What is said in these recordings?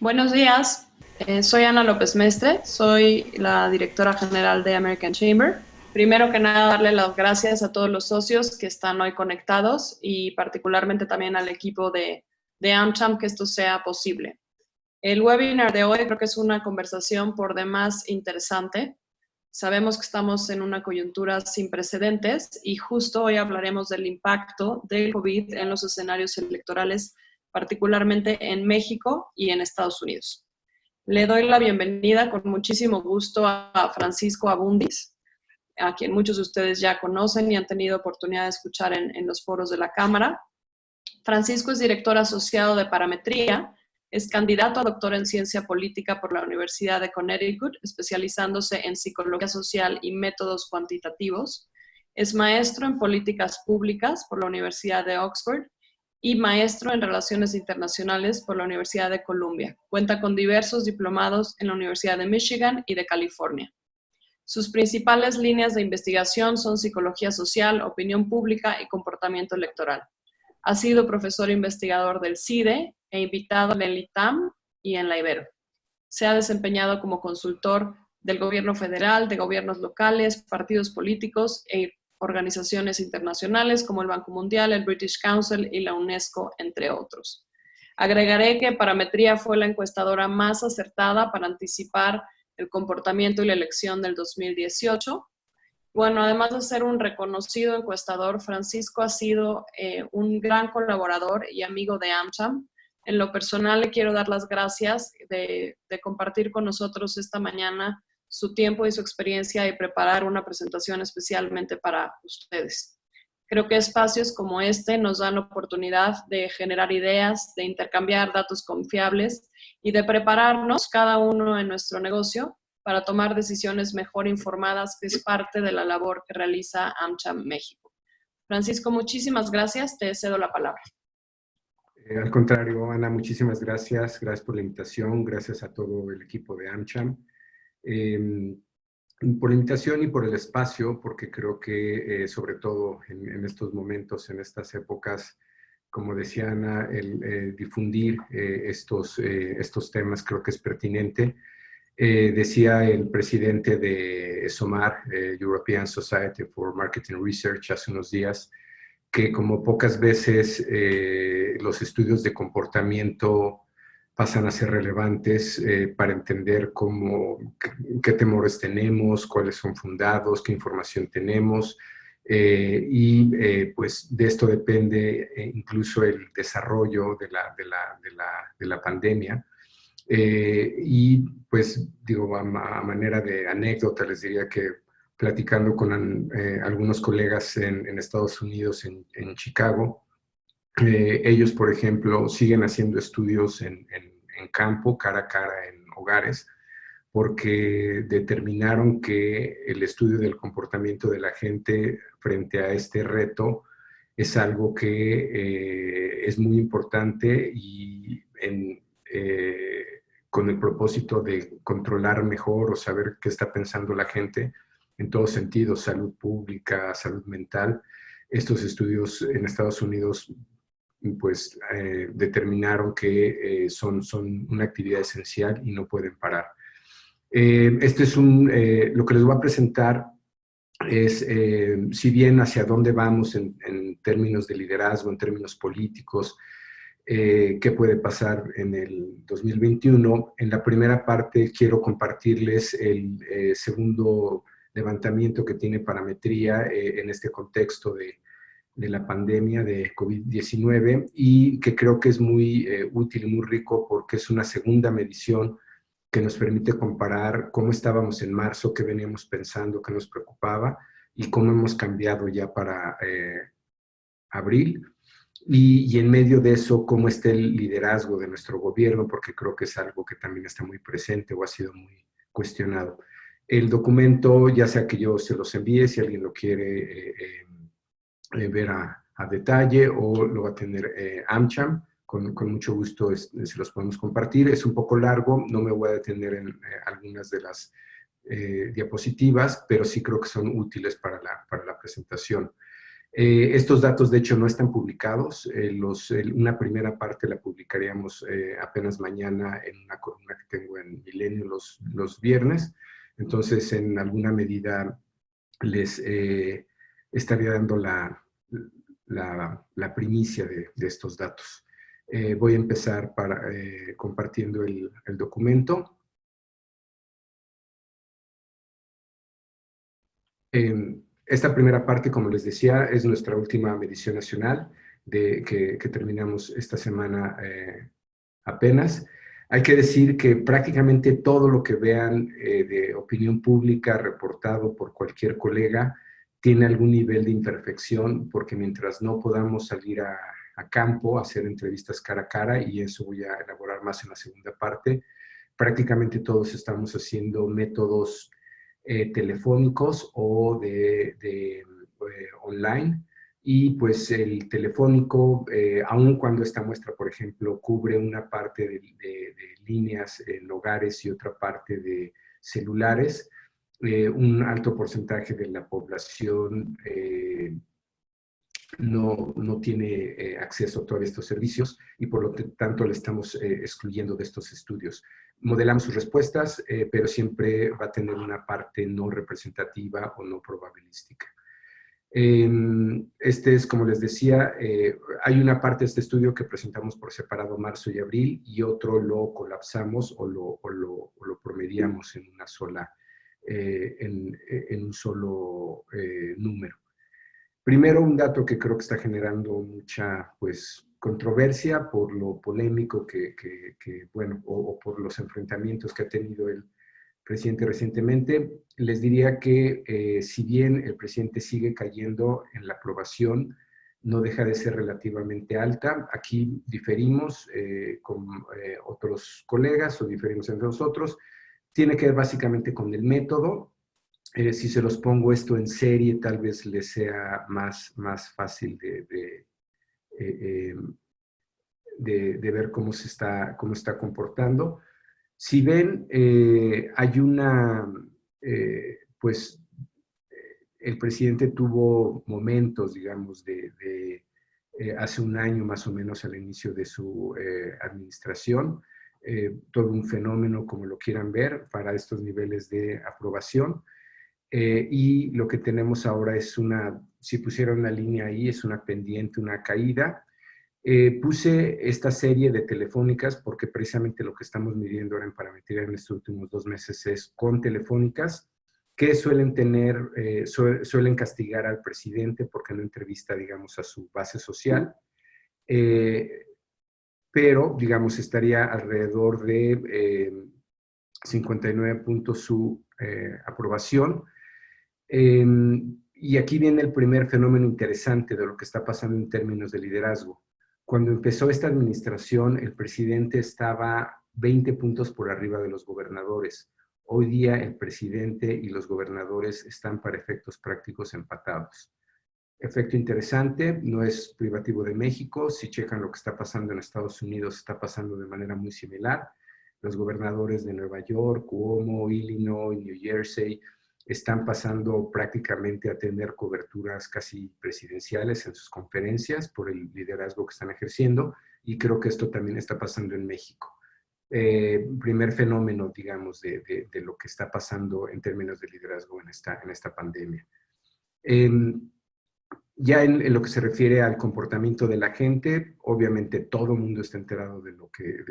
Buenos días, soy Ana López Mestre, soy la directora general de American Chamber. Primero que nada, darle las gracias a todos los socios que están hoy conectados y particularmente también al equipo de AmCham que esto sea posible. El webinar de hoy creo que es una conversación por demás interesante. Sabemos que estamos en una coyuntura sin precedentes y justo hoy hablaremos del impacto del COVID en los escenarios electorales, particularmente en México y en Estados Unidos. Le doy la bienvenida con muchísimo gusto a Francisco Abundis, a quien muchos de ustedes ya conocen y han tenido oportunidad de escuchar en los foros de la Cámara. Francisco es director asociado de Parametría, es candidato a doctor en ciencia política por la Universidad de Connecticut, especializándose en psicología social y métodos cuantitativos. Es maestro en políticas públicas por la Universidad de Oxford y maestro en relaciones internacionales por la Universidad de Columbia. Cuenta con diversos diplomados en la Universidad de Michigan y de California. Sus principales líneas de investigación son psicología social, opinión pública y comportamiento electoral. Ha sido profesor investigador del CIDE e invitado en el ITAM y en la Ibero. Se ha desempeñado como consultor del gobierno federal, de gobiernos locales, partidos políticos e organizaciones internacionales como el Banco Mundial, el British Council y la UNESCO, entre otros. Agregaré que Parametría fue la encuestadora más acertada para anticipar el comportamiento y la elección del 2018. Bueno, además de ser un reconocido encuestador, Francisco ha sido un gran colaborador y amigo de AmCham. En lo personal le quiero dar las gracias de compartir con nosotros esta mañana su tiempo y su experiencia y preparar una presentación especialmente para ustedes. Creo que espacios como este nos dan la oportunidad de generar ideas, de intercambiar datos confiables y de prepararnos cada uno en nuestro negocio para tomar decisiones mejor informadas, que es parte de la labor que realiza AmCham México. Francisco, muchísimas gracias. Te cedo la palabra. Al contrario, Ana, muchísimas gracias. Gracias por la invitación. Gracias a todo el equipo de AmCham. Por la invitación y por el espacio, porque creo que sobre todo en estos momentos, en estas épocas, como decía Ana, el difundir estos temas creo que es pertinente. Decía el presidente de SOMAR, European Society for Marketing Research, hace unos días, que como pocas veces los estudios de comportamiento pasan a ser relevantes para entender qué temores tenemos, cuáles son fundados, qué información tenemos, pues de esto depende incluso el desarrollo de la pandemia. Y pues digo, a manera de anécdota les diría que platicando con algunos colegas en Estados Unidos, en Chicago, ellos, por ejemplo, siguen haciendo estudios en campo, cara a cara, en hogares, porque determinaron que el estudio del comportamiento de la gente frente a este reto es algo que es muy importante y con el propósito de controlar mejor o saber qué está pensando la gente en todos sentidos, salud pública, salud mental. Estos estudios en Estados Unidos pues determinaron que son una actividad esencial y no pueden parar. Este es lo que les voy a presentar es, si bien hacia dónde vamos en términos de liderazgo, en términos políticos, qué puede pasar en el 2021. En la primera parte quiero compartirles el segundo levantamiento que tiene Parametría en este contexto de la pandemia de COVID-19 y que creo que es muy útil y muy rico porque es una segunda medición que nos permite comparar cómo estábamos en marzo, qué veníamos pensando, qué nos preocupaba y cómo hemos cambiado ya para abril. Y en medio de eso, cómo está el liderazgo de nuestro gobierno, porque creo que es algo que también está muy presente o ha sido muy cuestionado. El documento, ya sea que yo se los envíe, si alguien lo quiere ver a detalle o lo va a tener AmCham, con mucho gusto se los podemos compartir. Es un poco largo, no me voy a detener en algunas de las diapositivas, pero sí creo que son útiles para la presentación. Estos datos, de hecho, no están publicados. Una primera parte la publicaríamos apenas mañana en una columna que tengo en Milenio los viernes. Entonces, en alguna medida les estaría dando la primicia de estos datos. Voy a empezar compartiendo el documento. Esta primera parte, como les decía, es nuestra última medición nacional que terminamos esta semana apenas. Hay que decir que prácticamente todo lo que vean de opinión pública reportado por cualquier colega tiene algún nivel de imperfección, porque mientras no podamos salir a campo, hacer entrevistas cara a cara, y eso voy a elaborar más en la segunda parte, prácticamente todos estamos haciendo métodos telefónicos o online. Y pues el telefónico, aun cuando esta muestra, por ejemplo, cubre una parte de líneas en hogares y otra parte de celulares, un alto porcentaje de la población no tiene acceso a todos estos servicios y por lo tanto le estamos excluyendo de estos estudios. Modelamos sus respuestas, pero siempre va a tener una parte no representativa o no probabilística. Este es, como les decía, hay una parte de este estudio que presentamos por separado marzo y abril, y otro lo colapsamos o lo promediamos en una sola, en un solo número. Primero, un dato que creo que está generando mucha, pues, controversia por lo polémico bueno, o por los enfrentamientos que ha tenido el presidente recientemente. Les diría que si bien el presidente sigue cayendo en la aprobación, no deja de ser relativamente alta. Aquí diferimos con otros colegas o diferimos entre nosotros. Tiene que ver básicamente con el método. Si se los pongo esto en serie, tal vez les sea más fácil eh, de ver cómo está comportando. Si ven, hay pues, el presidente tuvo momentos, digamos, hace un año más o menos al inicio de su administración, todo un fenómeno, como lo quieran ver, para estos niveles de aprobación. Y lo que tenemos ahora es si pusieron una línea ahí, es una pendiente, una caída. Puse esta serie de telefónicas porque precisamente lo que estamos midiendo ahora en parametría en estos últimos 2 meses es con telefónicas que suelen suelen castigar al presidente porque no entrevista, digamos, a su base social. Pero, digamos, estaría alrededor de 59 puntos su aprobación. Y aquí viene el primer fenómeno interesante de lo que está pasando en términos de liderazgo. Cuando empezó esta administración, el presidente estaba 20 puntos por arriba de los gobernadores. Hoy día el presidente y los gobernadores están para efectos prácticos empatados. Efecto interesante, no es privativo de México. Si checan lo que está pasando en Estados Unidos, está pasando de manera muy similar. Los gobernadores de Nueva York, Cuomo, Illinois, New Jersey, están pasando prácticamente a tener coberturas casi presidenciales en sus conferencias por el liderazgo que están ejerciendo, y creo que esto también está pasando en México. Primer fenómeno, digamos, de lo que está pasando en términos de liderazgo en esta pandemia. Ya en lo que se refiere al comportamiento de la gente, obviamente todo el mundo está enterado de lo que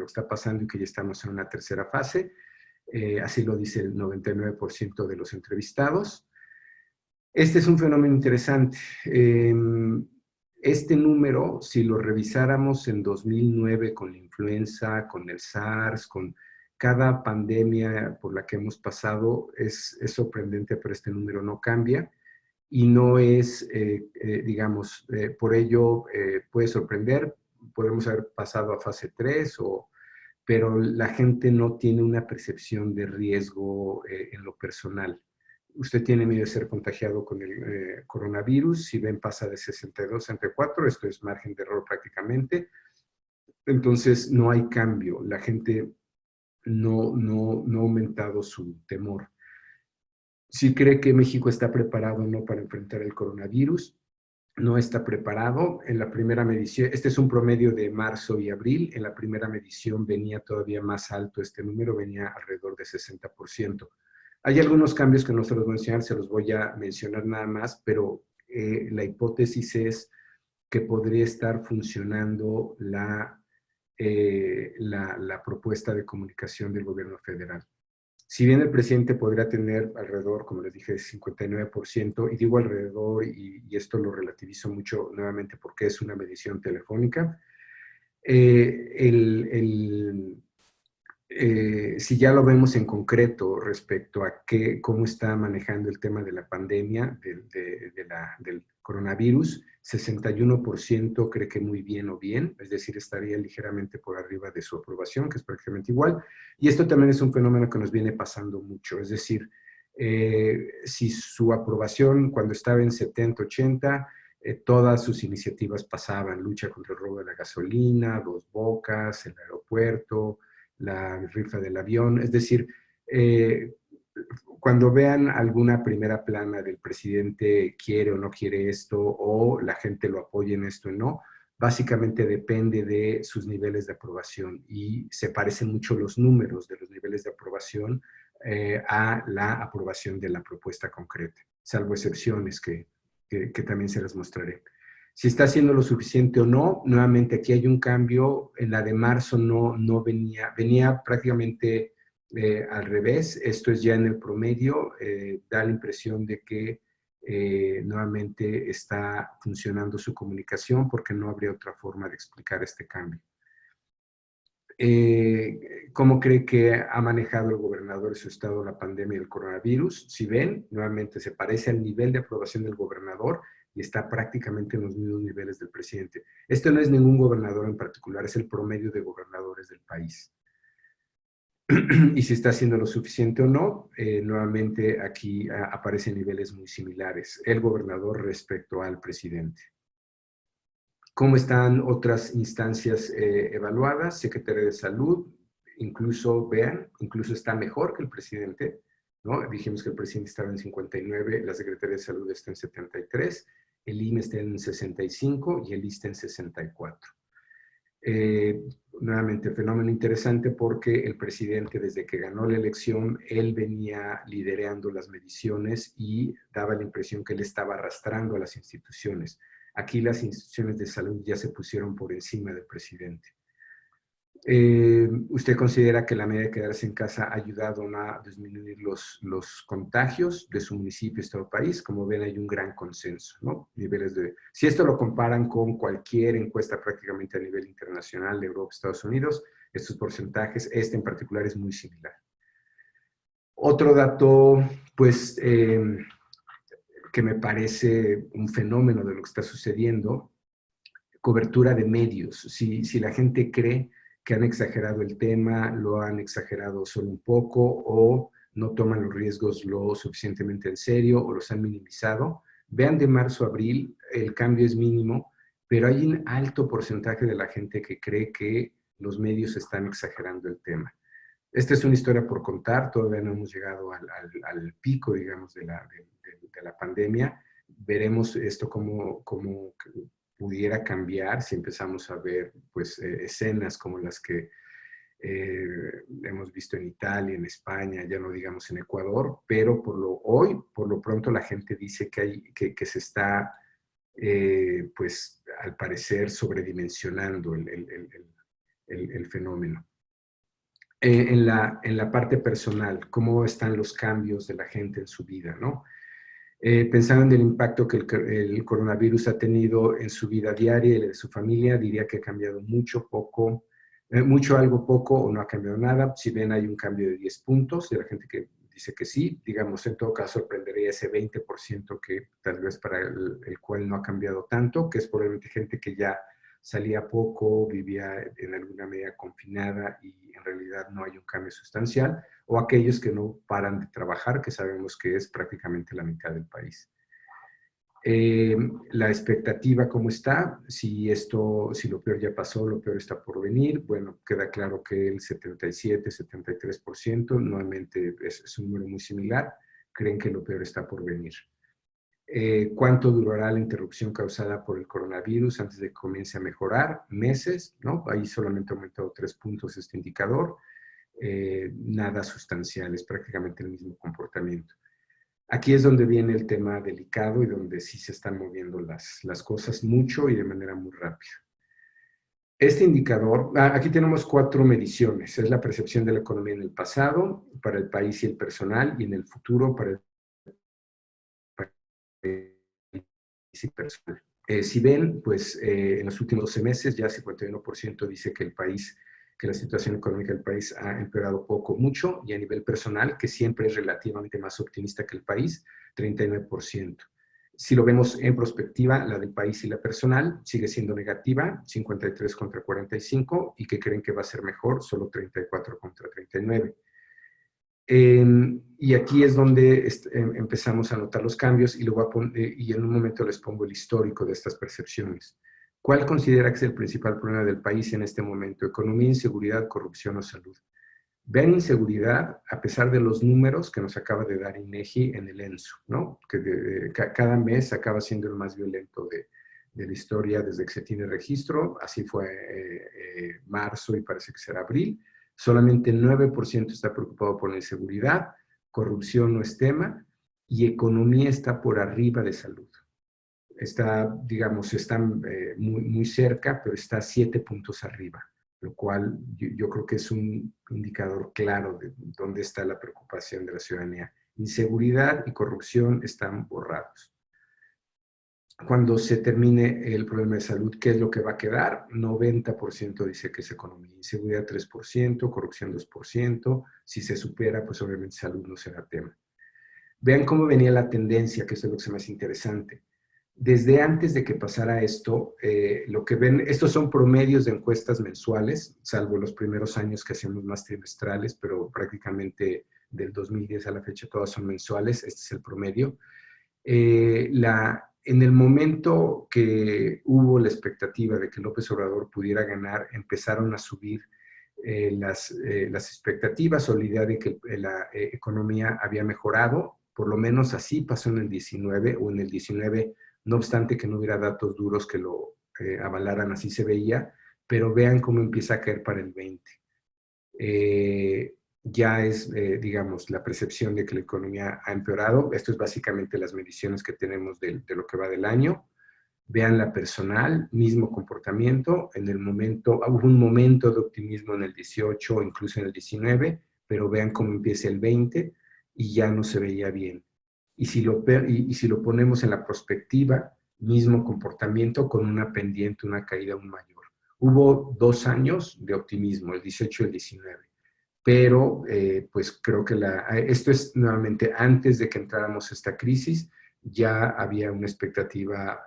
está pasando y que ya estamos en una tercera fase. Así lo dice el 99% de los entrevistados. Este es un fenómeno interesante. Este número, si lo revisáramos en 2009 con la influenza, con el SARS, con cada pandemia por la que hemos pasado, es sorprendente, pero este número no cambia. Y no es, digamos, por ello puede sorprender. Podemos haber pasado a fase 3, pero la gente no tiene una percepción de riesgo en lo personal. Usted tiene miedo de ser contagiado con el coronavirus. Si ven, pasa de 62 a 64, esto es margen de error prácticamente. Entonces, no hay cambio. La gente no ha aumentado su temor. Si cree que México está preparado o no para enfrentar el coronavirus, no está preparado. En la primera medición, este es un promedio de marzo y abril, en la primera medición venía todavía más alto este número, venía alrededor de 60%. Hay algunos cambios que no se los voy a enseñar, se los voy a mencionar nada más, pero la hipótesis es que podría estar funcionando la propuesta de comunicación del gobierno federal. Si bien el presidente podría tener alrededor, como les dije, 59%, y digo alrededor, y esto lo relativizo mucho nuevamente porque es una medición telefónica, si ya lo vemos en concreto respecto a cómo está manejando el tema de la pandemia, del coronavirus, 61% cree que muy bien o bien, es decir, estaría ligeramente por arriba de su aprobación, que es prácticamente igual. Y esto también es un fenómeno que nos viene pasando mucho, es decir, si su aprobación cuando estaba en 70, 80, todas sus iniciativas pasaban, lucha contra el robo de la gasolina, Dos Bocas, el aeropuerto, la rifa del avión, es decir, cuando vean alguna primera plana del presidente quiere o no quiere esto, o la gente lo apoya en esto o no, básicamente depende de sus niveles de aprobación y se parecen mucho los números de los niveles de aprobación a la aprobación de la propuesta concreta, salvo excepciones que también se las mostraré. Si está haciendo lo suficiente o no, nuevamente aquí hay un cambio, en la de marzo no venía prácticamente al revés, esto es ya en el promedio, da la impresión de que nuevamente está funcionando su comunicación porque no habría otra forma de explicar este cambio. ¿Cómo cree que ha manejado el gobernador de su estado la pandemia del coronavirus? Si ven, nuevamente se parece al nivel de aprobación del gobernador y está prácticamente en los mismos niveles del presidente. Esto no es ningún gobernador en particular, es el promedio de gobernadores del país. Y si está haciendo lo suficiente o no, nuevamente aquí aparecen niveles muy similares, el gobernador respecto al presidente. ¿Cómo están otras instancias evaluadas? Secretaría de Salud, incluso, vean, incluso está mejor que el presidente, ¿no? Dijimos que el presidente estaba en 59, la Secretaría de Salud está en 73, el INE está en 65 y el ISSSTE en 64. Nuevamente, fenómeno interesante porque el presidente, desde que ganó la elección, él venía liderando las mediciones y daba la impresión que él estaba arrastrando a las instituciones. Aquí las instituciones de salud ya se pusieron por encima del presidente. ¿Usted considera que la medida de quedarse en casa ha ayudado a disminuir los contagios de su municipio, estado, país? Como ven, hay un gran consenso, ¿no? Si esto lo comparan con cualquier encuesta prácticamente a nivel internacional de Europa, Estados Unidos, estos porcentajes, este en particular es muy similar. Otro dato, pues, que me parece un fenómeno de lo que está sucediendo, cobertura de medios. Si la gente cree que han exagerado el tema, lo han exagerado solo un poco o no toman los riesgos lo suficientemente en serio o los han minimizado. Vean de marzo a abril, el cambio es mínimo, pero hay un alto porcentaje de la gente que cree que los medios están exagerando el tema. Esta es una historia por contar, todavía no hemos llegado al pico, digamos, de la pandemia. Veremos esto como pudiera cambiar si empezamos a ver pues, escenas como las que hemos visto en Italia, en España, ya no digamos en Ecuador, pero hoy, por lo pronto, la gente dice que se está, pues, al parecer, sobredimensionando el fenómeno. En la parte personal, ¿cómo están los cambios de la gente en su vida, no? Pensando en el impacto que el coronavirus ha tenido en su vida diaria y de su familia, diría que ha cambiado mucho, poco, mucho, algo, poco o no ha cambiado nada. Si ven, hay un cambio de 10 puntos de la gente que dice que sí. Digamos, en todo caso, sorprendería ese 20% que tal vez para el cual no ha cambiado tanto, que es probablemente gente que ya salía poco, vivía en alguna medida confinada y en realidad no hay un cambio sustancial, o aquellos que no paran de trabajar, que sabemos que es prácticamente la mitad del país. La expectativa, ¿cómo está? Si lo peor ya pasó, lo peor está por venir. Bueno, queda claro que el 77, 73%, nuevamente es un número muy similar, creen que lo peor está por venir. ¿Cuánto durará la interrupción causada por el coronavirus antes de que comience a mejorar? Meses, ¿no? Ahí solamente ha aumentado 3 puntos este indicador. Nada sustancial, es prácticamente el mismo comportamiento. Aquí es donde viene el tema delicado y donde sí se están moviendo las cosas mucho y de manera muy rápida. Este indicador, aquí tenemos 4 mediciones. Es la percepción de la economía en el pasado, para el país y el personal, y en el futuro para el país y personal. Si ven, pues en los últimos 12 meses ya 51% dice que que la situación económica del país ha empeorado poco, mucho, y a nivel personal, que siempre es relativamente más optimista que el país, 39%. Si lo vemos en perspectiva, la del país y la personal sigue siendo negativa, 53 contra 45, y que creen que va a ser mejor, solo 34 contra 39. Y aquí es donde empezamos a notar los cambios y, y en un momento les pongo el histórico de estas percepciones. ¿Cuál considera que es el principal problema del país en este momento? ¿Economía, inseguridad, corrupción o salud? Vean inseguridad a pesar de los números que nos acaba de dar INEGI en el ENSO, ¿no? Que cada mes acaba siendo el más violento de la historia desde que se tiene registro. Así fue marzo y parece que será abril. Solamente 9% está preocupado por la inseguridad, corrupción no es tema, y economía está por arriba de salud. Está, digamos, están muy cerca, pero está 7 puntos arriba, lo cual yo creo que es un indicador claro de dónde está la preocupación de la ciudadanía. Inseguridad y corrupción están borrados. Cuando se termine el problema de salud, ¿qué es lo que va a quedar? 90% dice que es economía, inseguridad 3%, corrupción 2%. Si se supera, pues obviamente salud no será tema. Vean cómo venía la tendencia, que eso es lo que se me hace interesante. Desde antes de que pasara esto, lo que ven, estos son promedios de encuestas mensuales, salvo los primeros años que hacemos más trimestrales, pero prácticamente del 2010 a la fecha todas son mensuales, este es el promedio. En el momento que hubo la expectativa de que López Obrador pudiera ganar, empezaron a subir las expectativas o la idea de que la economía había mejorado, por lo menos así pasó en el 19 o en el 19, no obstante que no hubiera datos duros que lo avalaran, así se veía, pero vean cómo empieza a caer para el 20. Ya es, digamos, la percepción de que la economía ha empeorado. Esto es básicamente las mediciones que tenemos de lo que va del año. Vean la personal, mismo comportamiento. En el momento, hubo un momento de optimismo en el 18, incluso en el 19, pero vean cómo empieza el 20 y ya no se veía bien. Y si lo ponemos en la perspectiva, mismo comportamiento con una pendiente, una caída aún mayor. Hubo 2 años de optimismo, el 18 y el 19, pero pues creo que esto es nuevamente antes de que entráramos a esta crisis, ya había una expectativa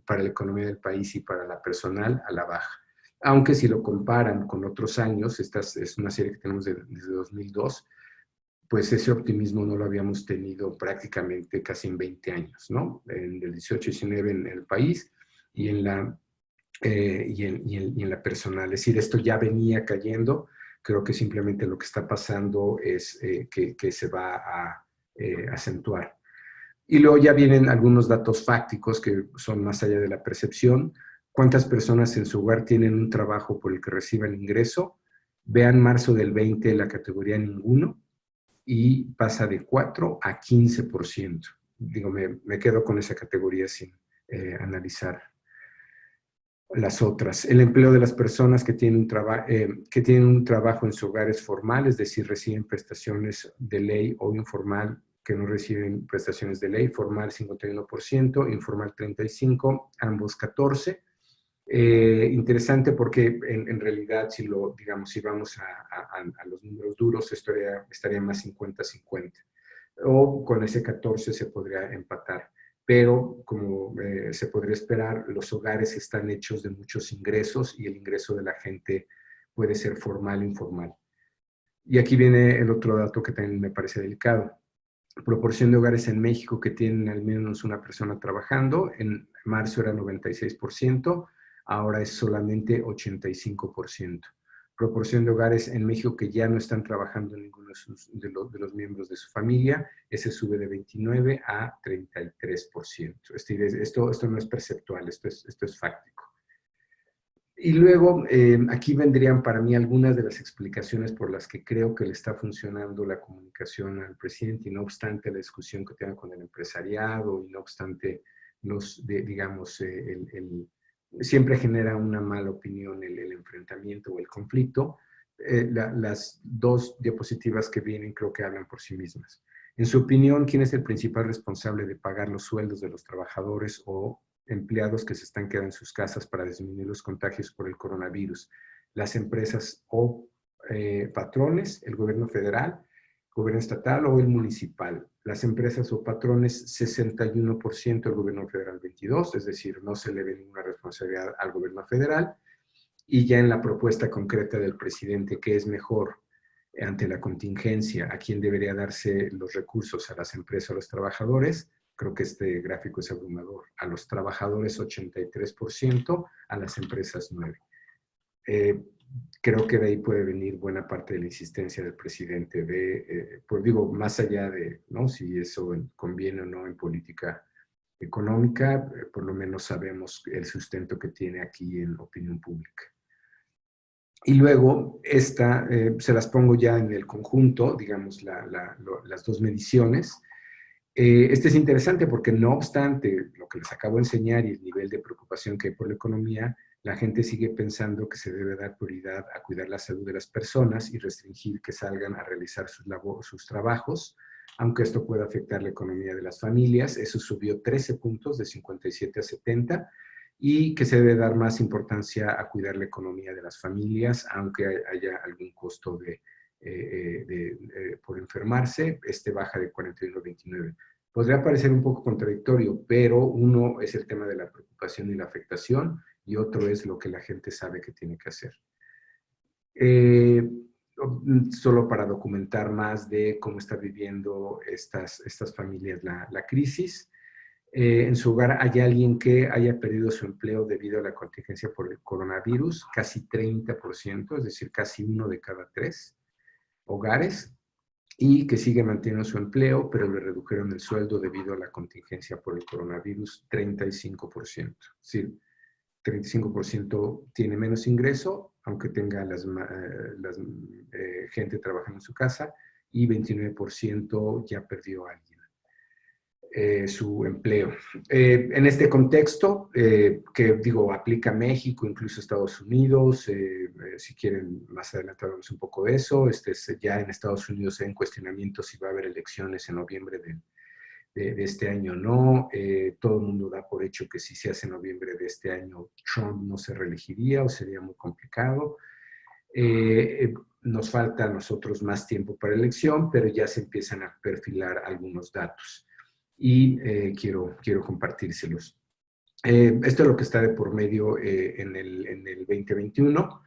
para la economía del país y para la personal a la baja. Aunque si lo comparan con otros años, esta es una serie que tenemos desde 2002, pues ese optimismo no lo habíamos tenido prácticamente casi en 20 años, ¿no? En el 18-19 en el país y en la personal. Es decir, esto ya venía cayendo. Creo que simplemente lo que está pasando es que se va a acentuar. Y luego ya vienen algunos datos fácticos que son más allá de la percepción. ¿Cuántas personas en su hogar tienen un trabajo por el que reciban ingreso? Vean marzo del 20, la categoría ninguno, y pasa de 4 a 15%. Digo, me quedo con esa categoría sin analizar las otras. El empleo de las personas que tienen un trabajo en su hogar es formal, es decir, reciben prestaciones de ley, o informal, que no reciben prestaciones de ley. Formal 51%, informal 35%, ambos 14%. Interesante porque en realidad si vamos a los números duros, estaría más 50-50, o con ese 14 se podría empatar, pero como se podría esperar, los hogares están hechos de muchos ingresos y el ingreso de la gente puede ser formal o informal. Y aquí viene el otro dato que también me parece delicado. Proporción de hogares en México que tienen al menos una persona trabajando, en marzo era 96%, ahora es solamente 85%. proporción de hogares en México que ya no están trabajando ninguno de los miembros de su familia, ese sube de 29 a 33%. Esto no es perceptual, esto es fáctico. Y luego, aquí vendrían para mí algunas de las explicaciones por las que creo que le está funcionando la comunicación al presidente, y no obstante la discusión que tenga con el empresariado, y no obstante, siempre genera una mala opinión el enfrentamiento o el conflicto. Las dos diapositivas que vienen creo que hablan por sí mismas. En su opinión, ¿quién es el principal responsable de pagar los sueldos de los trabajadores o empleados que se están quedando en sus casas para disminuir los contagios por el coronavirus? Las empresas o patrones, el gobierno federal, gobierno estatal o el municipal. Las empresas o patrones 61%, el gobierno federal 22%, es decir, no se le ve ninguna responsabilidad al gobierno federal. Y ya en la propuesta concreta del presidente, ¿qué es mejor ante la contingencia? ¿A quién debería darse los recursos? ¿A las empresas o a los trabajadores? Creo que este gráfico es abrumador. A los trabajadores 83%, a las empresas 9%. Creo que de ahí puede venir buena parte de la insistencia del presidente pues digo, más allá de, ¿no?, si eso conviene o no en política económica, por lo menos sabemos el sustento que tiene aquí en opinión pública. Y luego, se las pongo ya en el conjunto, digamos, las dos mediciones. Este es interesante porque no obstante lo que les acabo de enseñar y el nivel de preocupación que hay por la economía, la gente sigue pensando que se debe dar prioridad a cuidar la salud de las personas y restringir que salgan a realizar sus trabajos, aunque esto pueda afectar la economía de las familias. Eso subió 13 puntos, de 57 a 70, y que se debe dar más importancia a cuidar la economía de las familias, aunque haya algún costo por enfermarse. Baja de 41 a 29. Podría parecer un poco contradictorio, pero uno es el tema de la preocupación y la afectación, y otro es lo que la gente sabe que tiene que hacer. Solo para documentar más de cómo está viviendo estas familias la crisis. En su hogar hay alguien que haya perdido su empleo debido a la contingencia por el coronavirus, casi 30%, es decir, casi 1 de cada 3 hogares, y que sigue manteniendo su empleo, pero le redujeron el sueldo debido a la contingencia por el coronavirus, 35%. Es decir, 35% tiene menos ingreso, aunque tenga gente trabajando en su casa, y 29% ya perdió a alguien su empleo. En este contexto, que digo, aplica a México, incluso Estados Unidos, si quieren más adelante hablamos un poco de eso. Ya en Estados Unidos hay un cuestionamiento si va a haber elecciones en noviembre de este año o no. Todo el mundo da por hecho que si se hace en noviembre de este año, Trump no se reelegiría o sería muy complicado. Nos falta a nosotros más tiempo para elección, pero ya se empiezan a perfilar algunos datos y quiero compartírselos. Esto es lo que está de por medio en el 2021.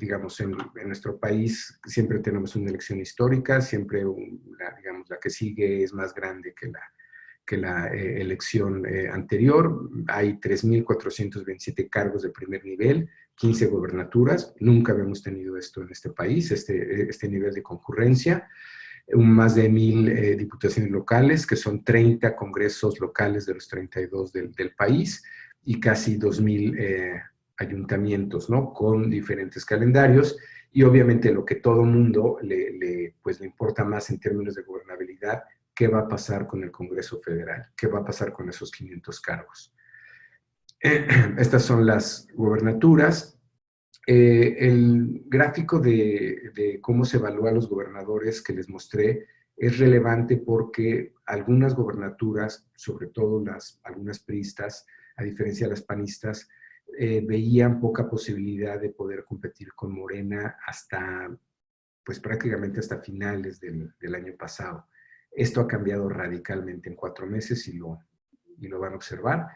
Digamos, en nuestro país siempre tenemos una elección histórica, siempre digamos, la que sigue es más grande que la elección anterior. Hay 3.427 cargos de primer nivel, 15 gobernaturas. Nunca habíamos tenido esto en este país, este nivel de concurrencia. Más de 1,000 diputaciones locales, que son 30 congresos locales de los 32 del país, y casi 2,000 ayuntamientos, ¿no?, con diferentes calendarios. Y obviamente lo que todo mundo pues le importa más en términos de gobernabilidad, ¿qué va a pasar con el Congreso Federal? ¿Qué va a pasar con esos 500 cargos? Estas son las gobernaturas. El gráfico de cómo se evalúa a los gobernadores que les mostré es relevante porque algunas gobernaturas, sobre todo algunas priistas, a diferencia de las panistas, veían poca posibilidad de poder competir con Morena pues prácticamente hasta finales del año pasado. Esto ha cambiado radicalmente en 4 meses y lo van a observar.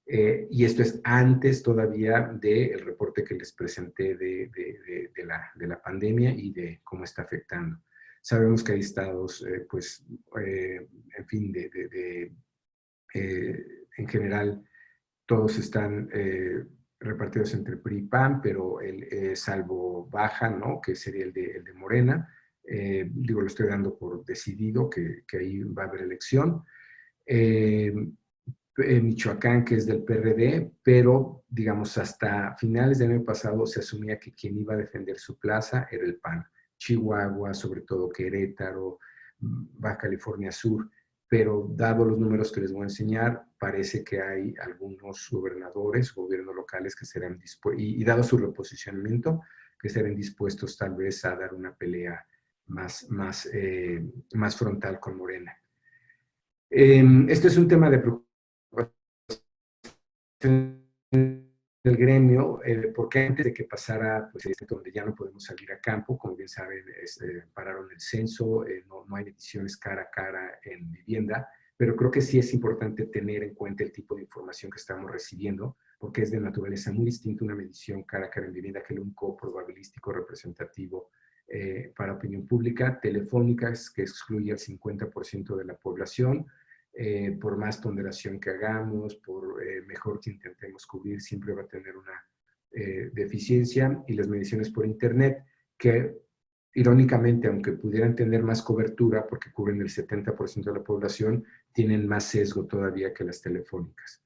Y esto es antes todavía del reporte que les presenté de la pandemia y de cómo está afectando. Sabemos que hay estados, en fin, en general, todos están repartidos entre PRI y PAN, pero salvo Baja, ¿no? Que sería el de Morena. Digo, lo estoy dando por decidido que ahí va a haber elección. Michoacán, que es del PRD, pero, digamos, hasta finales del año pasado se asumía que quien iba a defender su plaza era el PAN. Chihuahua, sobre todo Querétaro, Baja California Sur, pero dado los números que les voy a enseñar, parece que hay algunos gobernadores, gobiernos locales que serán dispuestos, y dado su reposicionamiento, que serán dispuestos tal vez a dar una pelea más frontal con Morena. Este es un tema de preocupación del gremio, porque antes de que pasara, pues, donde ya no podemos salir a campo, como bien saben, pararon el censo, no hay mediciones cara a cara en vivienda, pero creo que sí es importante tener en cuenta el tipo de información que estamos recibiendo, porque es de naturaleza muy distinta una medición cara a cara en vivienda que el único probabilístico representativo para opinión pública, telefónicas, que excluye al 50% de la población. Por más ponderación que hagamos, por mejor que intentemos cubrir, siempre va a tener una deficiencia. Y las mediciones por internet, que irónicamente, aunque pudieran tener más cobertura, porque cubren el 70% de la población, tienen más sesgo todavía que las telefónicas.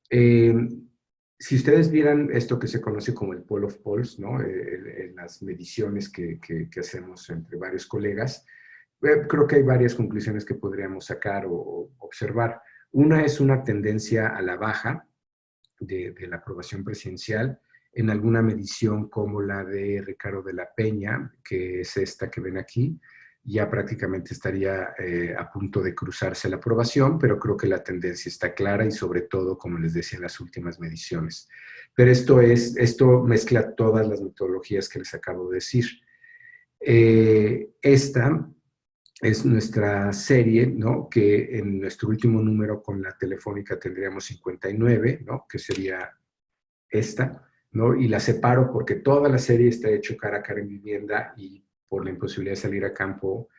Si ustedes vieran esto que se conoce como el poll of polls, ¿no? Las mediciones que hacemos entre varios colegas, creo que hay varias conclusiones que podríamos sacar o observar. Una es una tendencia a la baja de la aprobación presidencial en alguna medición como la de Ricardo de la Peña, que es esta que ven aquí. Ya prácticamente estaría a punto de cruzarse la aprobación, pero creo que la tendencia está clara y sobre todo, como les decía en las últimas mediciones. Pero esto mezcla todas las metodologías que les acabo de decir. Esta es nuestra serie, ¿no? Que en nuestro último número con la telefónica tendríamos 59, ¿no? Que sería esta, ¿no? Y la separo porque toda la serie está hecho cara a cara en vivienda y por la imposibilidad de salir a campo,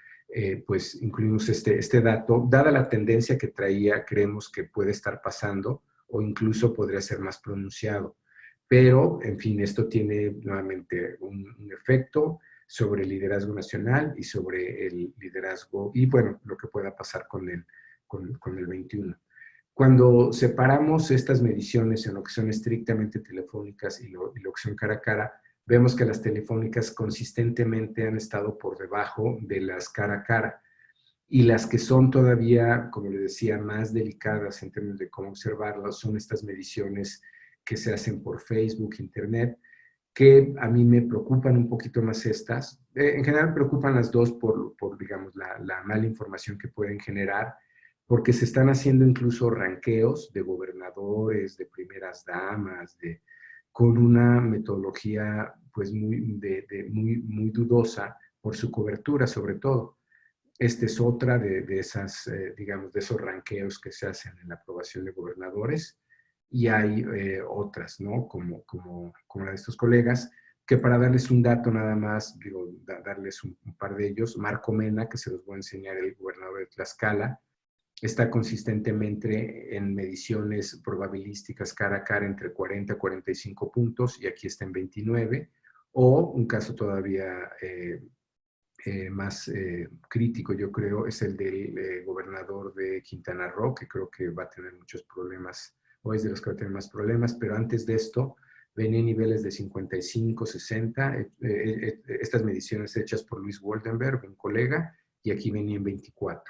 pues incluimos este dato. Dada la tendencia que traía, creemos que puede estar pasando o incluso podría ser más pronunciado. Pero, en fin, esto tiene nuevamente un efecto sobre el liderazgo nacional y sobre el liderazgo, y bueno, lo que pueda pasar con el 21. Cuando separamos estas mediciones en lo que son estrictamente telefónicas y lo que son cara a cara, vemos que las telefónicas consistentemente han estado por debajo de las cara a cara. Y las que son todavía, como les decía, más delicadas en términos de cómo observarlas, son estas mediciones que se hacen por Facebook, Internet, que a mí me preocupan un poquito más estas. En general preocupan las dos por digamos, la mala información que pueden generar, porque se están haciendo incluso ranqueos de gobernadores, de primeras damas, con una metodología pues muy dudosa por su cobertura sobre todo. Esta es otra de esas, digamos, de esos ranqueos que se hacen en la aprobación de gobernadores, y hay otras, ¿no? Como la de estos colegas, que para darles un dato nada más, digo, darles un par de ellos, Marco Mena, que se los voy a enseñar, el gobernador de Tlaxcala, está consistentemente en mediciones probabilísticas cara a cara entre 40 y 45 puntos, y aquí está en 29, o un caso todavía más crítico, yo creo, es el del gobernador de Quintana Roo, que creo que va a tener muchos problemas, o es de los que va a tener más problemas, pero antes de esto venía niveles de 55, 60, estas mediciones hechas por Luis Woldenberg, un colega, y aquí venía en 24.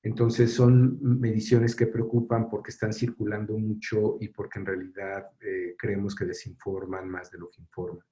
Entonces son mediciones que preocupan porque están circulando mucho y porque en realidad creemos que desinforman más de lo que informan.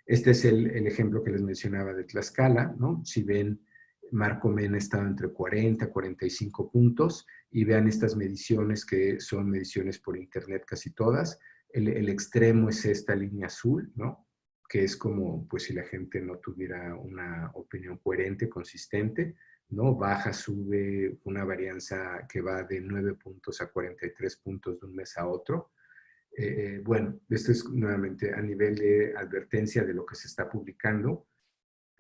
Este es el ejemplo que les mencionaba de Tlaxcala, ¿no? Si ven, Marco Mena estaba entre 40 y 45 puntos, y vean estas mediciones que son mediciones por internet casi todas. El extremo es esta línea azul, ¿no? Que es como, pues, si la gente no tuviera una opinión coherente, consistente, ¿no? Baja, sube, una varianza que va de 9 puntos a 43 puntos de un mes a otro. Bueno, esto es nuevamente a nivel de advertencia de lo que se está publicando.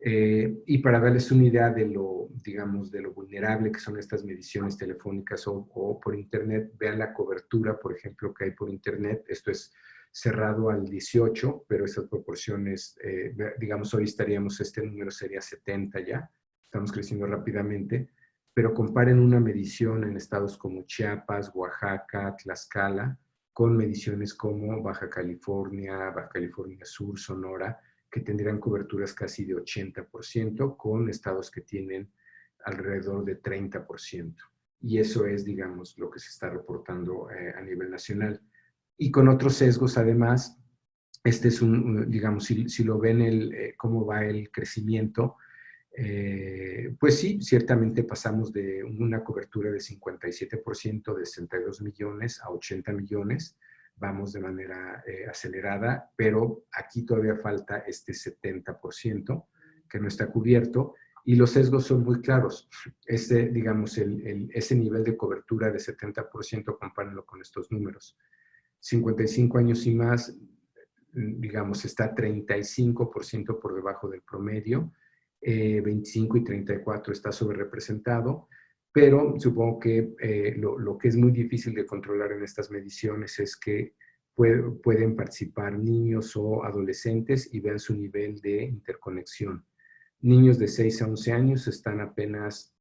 Y para darles una idea de lo, digamos, de lo vulnerable que son estas mediciones telefónicas o por internet, vean la cobertura, por ejemplo, que hay por internet. Esto es cerrado al 18, pero esas proporciones, digamos, hoy estaríamos, este número sería 70 ya, estamos creciendo rápidamente, pero comparen una medición en estados como Chiapas, Oaxaca, Tlaxcala, con mediciones como Baja California Sur, Sonora, que tendrían coberturas casi de 80%, con estados que tienen alrededor de 30%. Y eso es, digamos, lo que se está reportando a nivel nacional. Y con otros sesgos, además, este es digamos, si lo ven cómo va el crecimiento, pues sí, ciertamente pasamos de una cobertura de 57%, de 62 millones a 80 millones, vamos de manera acelerada, pero aquí todavía falta este 70% que no está cubierto, y los sesgos son muy claros. Digamos, ese nivel de cobertura de 70%, compárenlo con estos números. 55 años y más, digamos, está 35% por debajo del promedio, 25 y 34 está sobrerepresentado, pero supongo que lo que es muy difícil de controlar en estas mediciones es que pueden participar niños o adolescentes y vean su nivel de interconexión. Niños de 6 a 11 años están apenas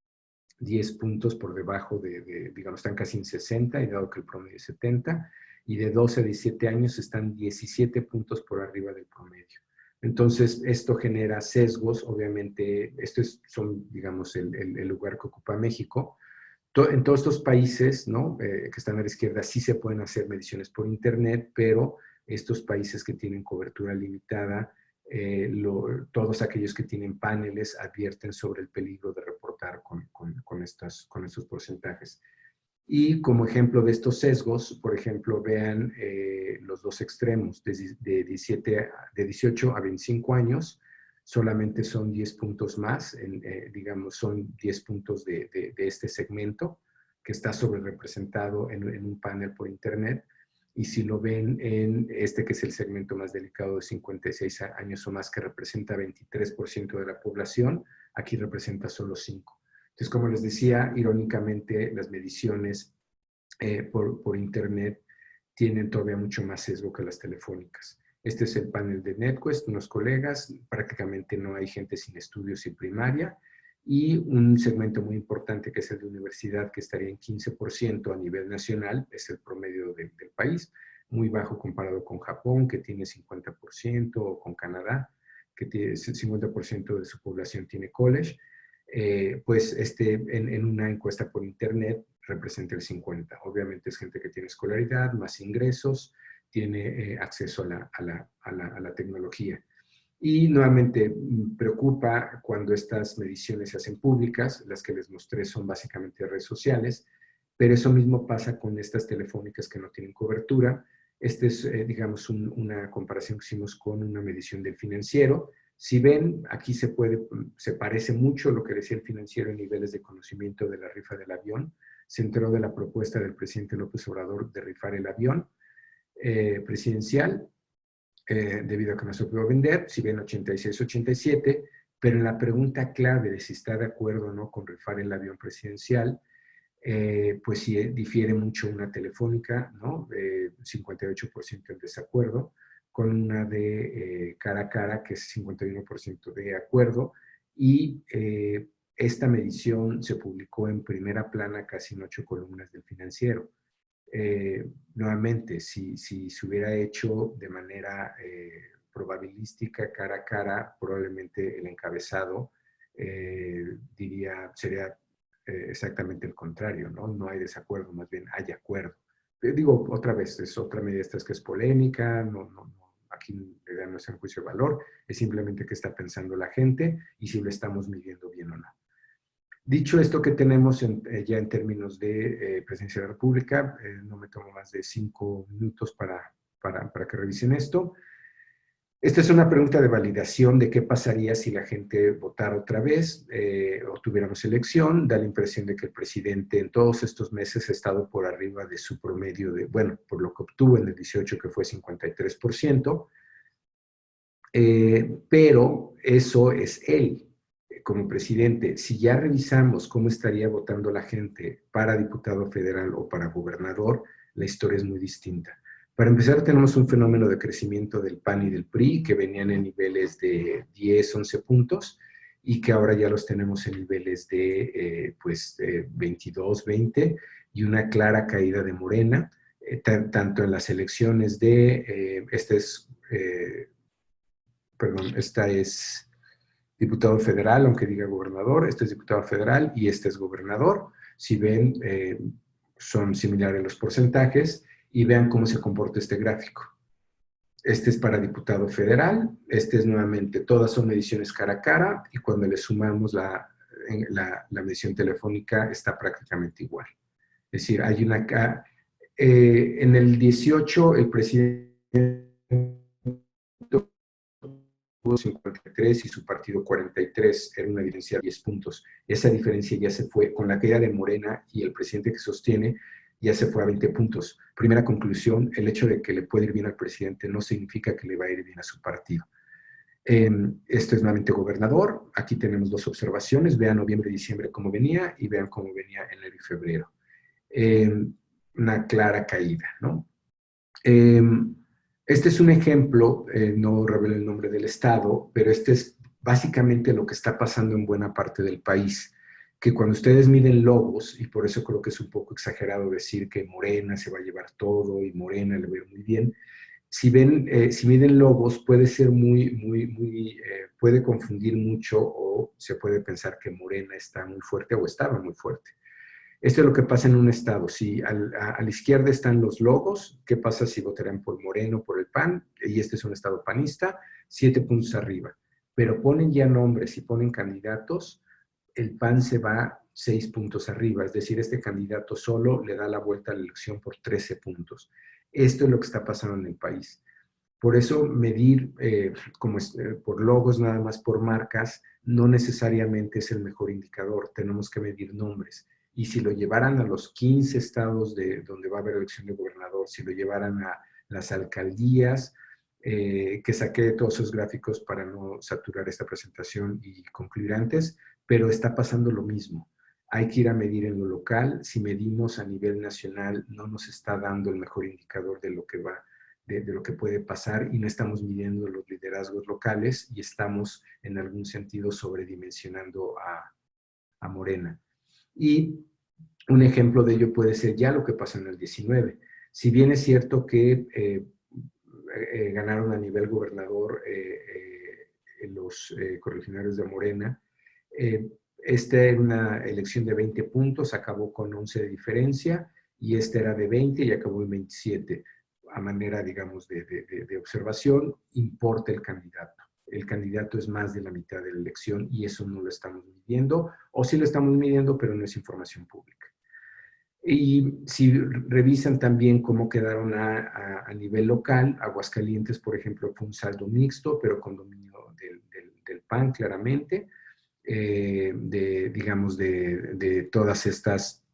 10 puntos por debajo digamos, están casi en 60, y dado que el promedio es 70, y de 12 a 17 años están 17 puntos por arriba del promedio. Entonces, esto genera sesgos, obviamente, son, digamos, el lugar que ocupa México. En todos estos países, ¿no? Que están a la izquierda, sí se pueden hacer mediciones por internet, pero estos países que tienen cobertura limitada, todos aquellos que tienen paneles advierten sobre el peligro de reportar con estos porcentajes. Y como ejemplo de estos sesgos, por ejemplo, vean los dos extremos, de 18 a 25 años, solamente son 10 puntos más, digamos, son 10 puntos de este segmento que está sobre representado en un panel por internet. Y si lo ven en este, que es el segmento más delicado de 56 años o más, que representa 23% de la población, aquí representa solo 5%. Entonces, como les decía, irónicamente, las mediciones por internet tienen todavía mucho más sesgo que las telefónicas. Este es el panel de NetQuest, unos colegas, prácticamente no hay gente sin estudios y primaria, y un segmento muy importante que es el de universidad, que estaría en 15% a nivel nacional, es el promedio del país, muy bajo comparado con Japón, que tiene 50%, o con Canadá, que tiene 50% de su población tiene college. Pues en una encuesta por internet representa el 50%. Obviamente es gente que tiene escolaridad, más ingresos, tiene acceso a la tecnología. Y nuevamente preocupa cuando estas mediciones se hacen públicas. Las que les mostré son básicamente redes sociales, pero eso mismo pasa con estas telefónicas que no tienen cobertura. Esta es, digamos, una comparación que hicimos con una medición del Financiero. Si ven, aquí se parece mucho lo que decía el Financiero en niveles de conocimiento de la rifa del avión. Se enteró de la propuesta del presidente López Obrador de rifar el avión presidencial, debido a que no se pudo vender. Si ven, 86-87, pero en la pregunta clave de si está de acuerdo o no con rifar el avión presidencial, pues sí difiere mucho una telefónica, ¿no? 58% en desacuerdo, con una de cara a cara, que es 51% de acuerdo, y esta medición se publicó en primera plana, casi en 8 columnas del Financiero. Nuevamente, si se hubiera hecho de manera probabilística, cara a cara, probablemente el encabezado sería exactamente el contrario, ¿no? No hay desacuerdo, más bien hay acuerdo. Digo, otra vez, es otra medida esta que es polémica, aquí la idea no es en juicio de valor, es simplemente qué está pensando la gente y si lo estamos midiendo bien o no. Dicho esto, que tenemos ya en términos de Presidencia de la República, no me tomo más de 5 minutos para que revisen esto. Esta es una pregunta de validación de qué pasaría si la gente votara otra vez o tuviéramos elección. Da la impresión de que el presidente en todos estos meses ha estado por arriba de su promedio por lo que obtuvo en el 18, que fue 53%, pero eso es él como presidente. Si ya revisamos cómo estaría votando la gente para diputado federal o para gobernador, la historia es muy distinta. Para empezar, tenemos un fenómeno de crecimiento del PAN y del PRI, que venían en niveles de 10, 11 puntos, y que ahora ya los tenemos en niveles de 22, 20, y una clara caída de Morena, tanto en las elecciones de, esta es diputado federal, aunque diga gobernador, este es diputado federal y este es gobernador. Si ven, son similares los porcentajes y vean cómo se comporta este gráfico. Este es para diputado federal, este es nuevamente, todas son mediciones cara a cara y cuando le sumamos la medición telefónica está prácticamente igual. Es decir, hay una... en el 18 el presidente tuvo 53 y su partido 43, era una diferencia de 10 puntos. Esa diferencia ya se fue, con la caída de Morena y el presidente que sostiene, ya se fue a 20 puntos. Primera conclusión, el hecho de que le puede ir bien al presidente no significa que le va a ir bien a su partido. Esto es nuevamente gobernador. Aquí tenemos dos observaciones. Vean noviembre y diciembre cómo venía y vean cómo venía enero y febrero. Una clara caída, ¿no? Este es un ejemplo, no revelo el nombre del estado, pero este es básicamente lo que está pasando en buena parte del país, que cuando ustedes miden logos, y por eso creo que es un poco exagerado decir que Morena se va a llevar todo y Morena le va a ir muy bien, si miden logos puede ser puede confundir mucho o se puede pensar que Morena está muy fuerte o estaba muy fuerte. Esto es lo que pasa en un estado. Si a la izquierda están los logos, ¿qué pasa si votarán por Moreno o por el PAN? Y este es un estado panista, 7 puntos arriba. Pero ponen ya nombres y ponen candidatos, el PAN se va 6 puntos arriba. Es decir, este candidato solo le da la vuelta a la elección por 13 puntos. Esto es lo que está pasando en el país. Por eso medir por logos, nada más por marcas, no necesariamente es el mejor indicador. Tenemos que medir nombres. Y si lo llevaran a los 15 estados donde va a haber elección de gobernador, si lo llevaran a las alcaldías, que saqué todos esos gráficos para no saturar esta presentación y concluir antes, pero está pasando lo mismo. Hay que ir a medir en lo local. Si medimos a nivel nacional, no nos está dando el mejor indicador de lo que va, de lo que puede pasar y no estamos midiendo los liderazgos locales y estamos en algún sentido sobredimensionando a Morena. Y un ejemplo de ello puede ser ya lo que pasó en el 19. Si bien es cierto que ganaron a nivel gobernador los correligionarios de Morena, esta era una elección de 20 puntos, acabó con 11 de diferencia, y esta era de 20 y acabó en 27. A manera, digamos, de observación, importa el candidato. El candidato es más de la mitad de la elección y eso no lo estamos midiendo, o sí lo estamos midiendo, pero no es información pública. Y si revisan también cómo quedaron a nivel local, Aguascalientes, por ejemplo, fue un saldo mixto, pero con dominio del PAN, claramente, digamos, de todas estas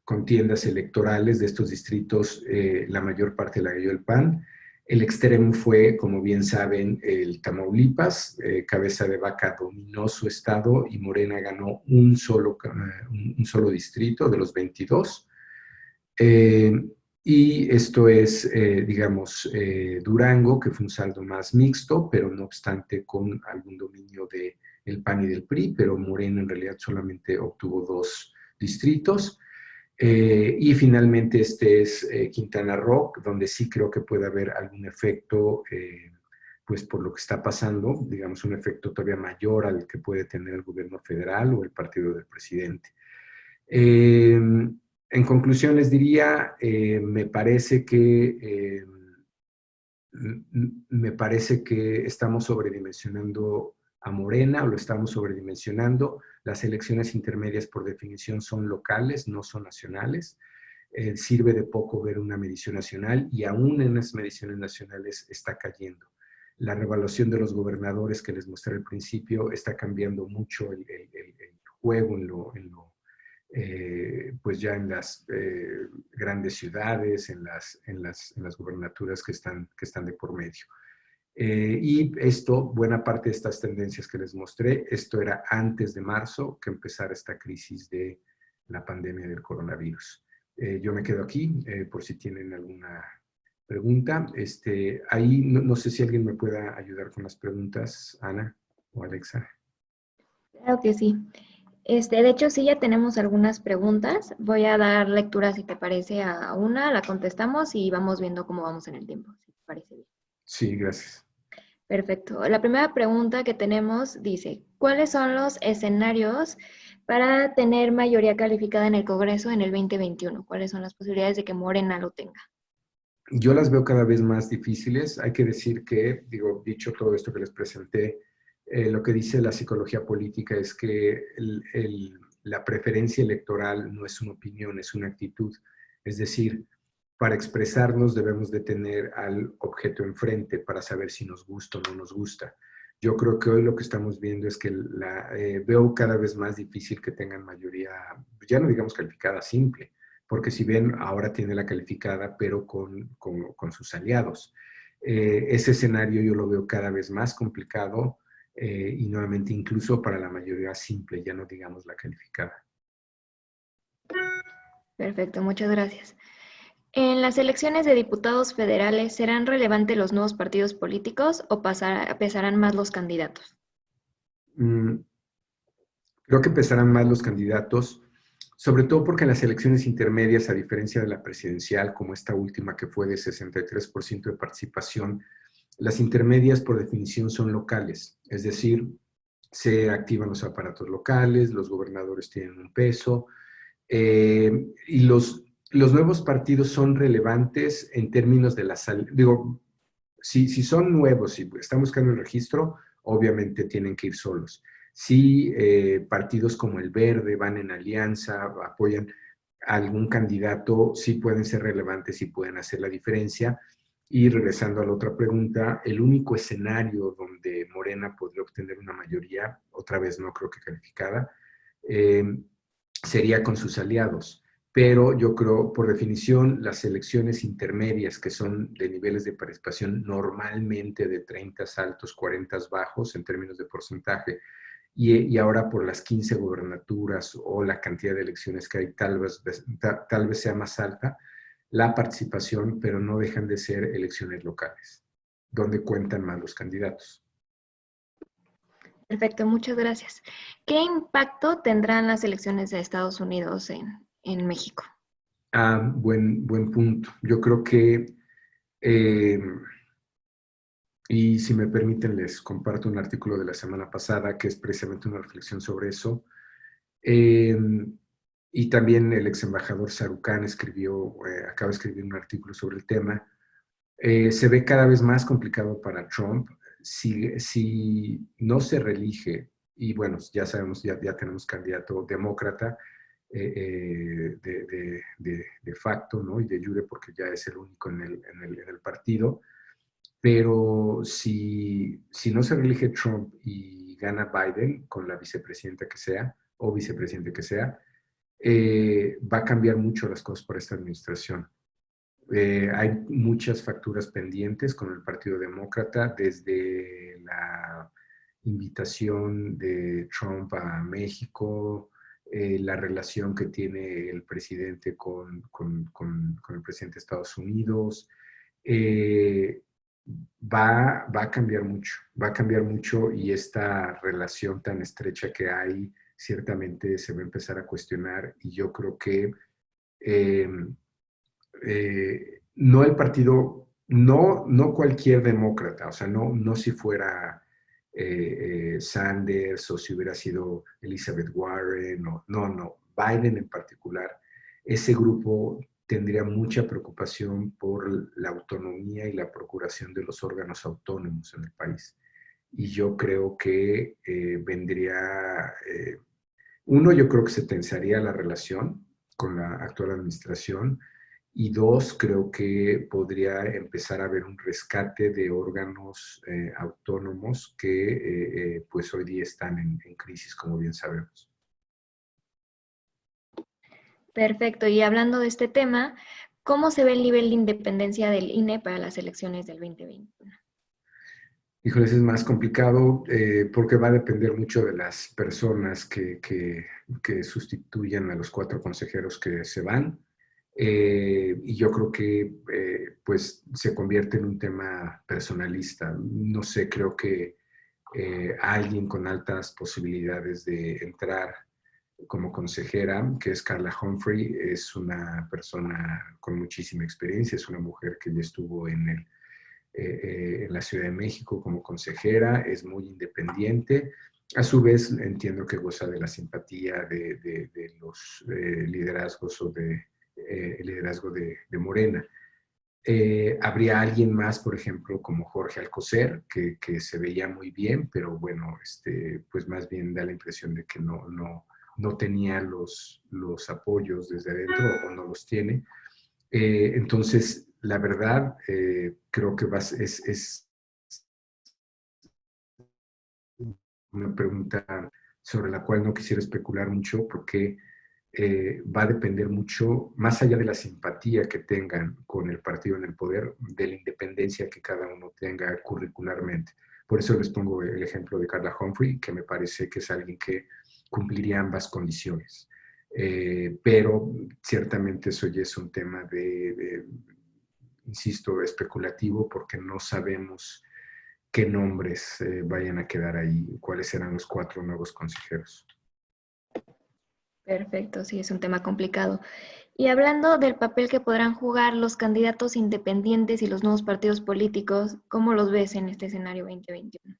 contiendas electorales de estos distritos, la mayor parte la ganó el PAN. El extremo fue, como bien saben, el Tamaulipas. Cabeza de Vaca dominó su estado y Morena ganó un solo distrito de los 22. Y esto es, digamos, Durango, que fue un saldo más mixto, pero no obstante con algún dominio del PAN y del PRI, pero Morena en realidad solamente obtuvo 2 distritos. Y finalmente este es Quintana Roo, donde sí creo que puede haber algún efecto, pues por lo que está pasando, digamos un efecto todavía mayor al que puede tener el gobierno federal o el partido del presidente. En conclusión les diría, me parece que estamos sobredimensionando a Morena, o lo estamos sobredimensionando. Las elecciones intermedias por definición son locales, no son nacionales. Sirve de poco ver una medición nacional y aún en las mediciones nacionales está cayendo. La revaluación de los gobernadores que les mostré al principio está cambiando mucho el juego pues ya en las grandes ciudades, en las gubernaturas que están de por medio. Y buena parte de estas tendencias que les mostré, esto era antes de marzo que empezara esta crisis de la pandemia del coronavirus. Yo me quedo aquí por si tienen alguna pregunta. Ahí no sé si alguien me pueda ayudar con las preguntas, Ana o Alexa. Claro que sí. De hecho, sí, ya tenemos algunas preguntas. Voy a dar lectura, si te parece, a una, la contestamos y vamos viendo cómo vamos en el tiempo, si te parece bien. Sí, gracias. Perfecto. La primera pregunta que tenemos dice, ¿cuáles son los escenarios para tener mayoría calificada en el Congreso en el 2021? ¿Cuáles son las posibilidades de que Morena lo tenga? Yo las veo cada vez más difíciles. Hay que decir que, dicho todo esto que les presenté, lo que dice la psicología política es que la preferencia electoral no es una opinión, es una actitud. Es decir, para expresarnos debemos de tener al objeto enfrente para saber si nos gusta o no nos gusta. Yo creo que hoy lo que estamos viendo es que veo cada vez más difícil que tengan mayoría, ya no digamos calificada, simple, porque si bien ahora tiene la calificada, pero con sus aliados. Ese escenario yo lo veo cada vez más complicado y nuevamente incluso para la mayoría simple, ya no digamos la calificada. Perfecto, muchas gracias. ¿En las elecciones de diputados federales serán relevantes los nuevos partidos políticos o pesarán más los candidatos? Creo que pesarán más los candidatos, sobre todo porque en las elecciones intermedias, a diferencia de la presidencial, como esta última que fue de 63% de participación, las intermedias por definición son locales, es decir, se activan los aparatos locales, los gobernadores tienen un peso, y los nuevos partidos son relevantes en términos de la salida. Digo, si son nuevos y están buscando el registro, obviamente tienen que ir solos. Si partidos como el Verde van en alianza, apoyan a algún candidato, sí pueden ser relevantes y pueden hacer la diferencia. Y regresando a la otra pregunta, el único escenario donde Morena podría obtener una mayoría, otra vez no creo que calificada, sería con sus aliados. Pero yo creo, por definición, las elecciones intermedias, que son de niveles de participación normalmente de 30 altos, 40 bajos en términos de porcentaje, y ahora por las 15 gobernaturas o la cantidad de elecciones que hay, tal vez sea más alta la participación, pero no dejan de ser elecciones locales, donde cuentan más los candidatos. Perfecto, muchas gracias. ¿Qué impacto tendrán las elecciones de Estados Unidos en México? Buen punto. Yo creo que, y si me permiten, les comparto un artículo de la semana pasada que es precisamente una reflexión sobre eso. Y también el ex embajador Sarucán acaba de escribir un artículo sobre el tema. Se ve cada vez más complicado para Trump si no se reelige, y bueno, ya sabemos, ya tenemos candidato demócrata de facto, ¿no? Y de jure porque ya es el único en el partido, pero si no se reelige Trump y gana Biden con la vicepresidenta que sea, o vicepresidente que sea, va a cambiar mucho las cosas para esta administración. Hay muchas facturas pendientes con el Partido Demócrata, desde la invitación de Trump a México, la relación que tiene el presidente con el presidente de Estados Unidos. Va a cambiar mucho y esta relación tan estrecha que hay ciertamente se va a empezar a cuestionar, y yo creo que no el partido, no cualquier demócrata, o sea, no si fuera Sanders o si hubiera sido Elizabeth Warren, no, Biden en particular. Ese grupo tendría mucha preocupación por la autonomía y la procuración de los órganos autónomos en el país. Y yo creo que yo creo que se tensaría la relación con la actual administración, y dos, creo que podría empezar a haber un rescate de órganos autónomos que pues hoy día están en crisis, como bien sabemos. Perfecto, y hablando de este tema, ¿cómo se ve el nivel de independencia del INE para las elecciones del 2021? Híjoles, es más complicado porque va a depender mucho de las personas que sustituyan a los 4 consejeros que se van. Y yo creo que pues se convierte en un tema personalista. No sé, creo que alguien con altas posibilidades de entrar como consejera, que es Carla Humphrey, es una persona con muchísima experiencia, es una mujer que ya estuvo en la Ciudad de México como consejera, es muy independiente. A su vez, entiendo que goza de la simpatía de los liderazgos o el liderazgo de Morena. Habría alguien más, por ejemplo, como Jorge Alcocer, que se veía muy bien, pero bueno, pues más bien da la impresión de que no tenía los apoyos desde adentro o no los tiene. Entonces, la verdad, creo que es una pregunta sobre la cual no quisiera especular mucho porque va a depender mucho, más allá de la simpatía que tengan con el partido en el poder, de la independencia que cada uno tenga curricularmente. Por eso les pongo el ejemplo de Carla Humphrey, que me parece que es alguien que cumpliría ambas condiciones. Pero ciertamente eso ya es un tema insisto, especulativo, porque no sabemos qué nombres vayan a quedar ahí, cuáles serán los 4 nuevos consejeros. Perfecto, sí, es un tema complicado. Y hablando del papel que podrán jugar los candidatos independientes y los nuevos partidos políticos, ¿cómo los ves en este escenario 2021?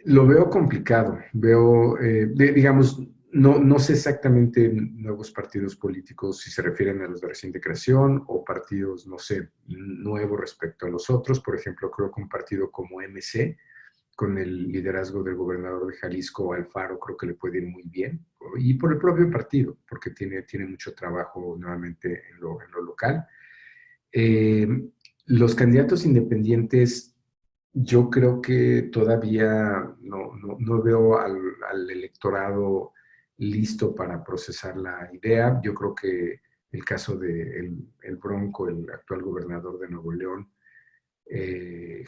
Lo veo complicado, digamos, no sé exactamente nuevos partidos políticos si se refieren a los de reciente creación o partidos, no sé, nuevos respecto a los otros. Por ejemplo, creo que un partido como MC, con el liderazgo del gobernador de Jalisco, Alfaro, creo que le puede ir muy bien. Y por el propio partido, porque tiene mucho trabajo nuevamente en lo local. Eh, los candidatos independientes, yo creo que todavía no veo al electorado listo para procesar la idea. Yo creo que el caso de el Bronco, el actual gobernador de Nuevo León,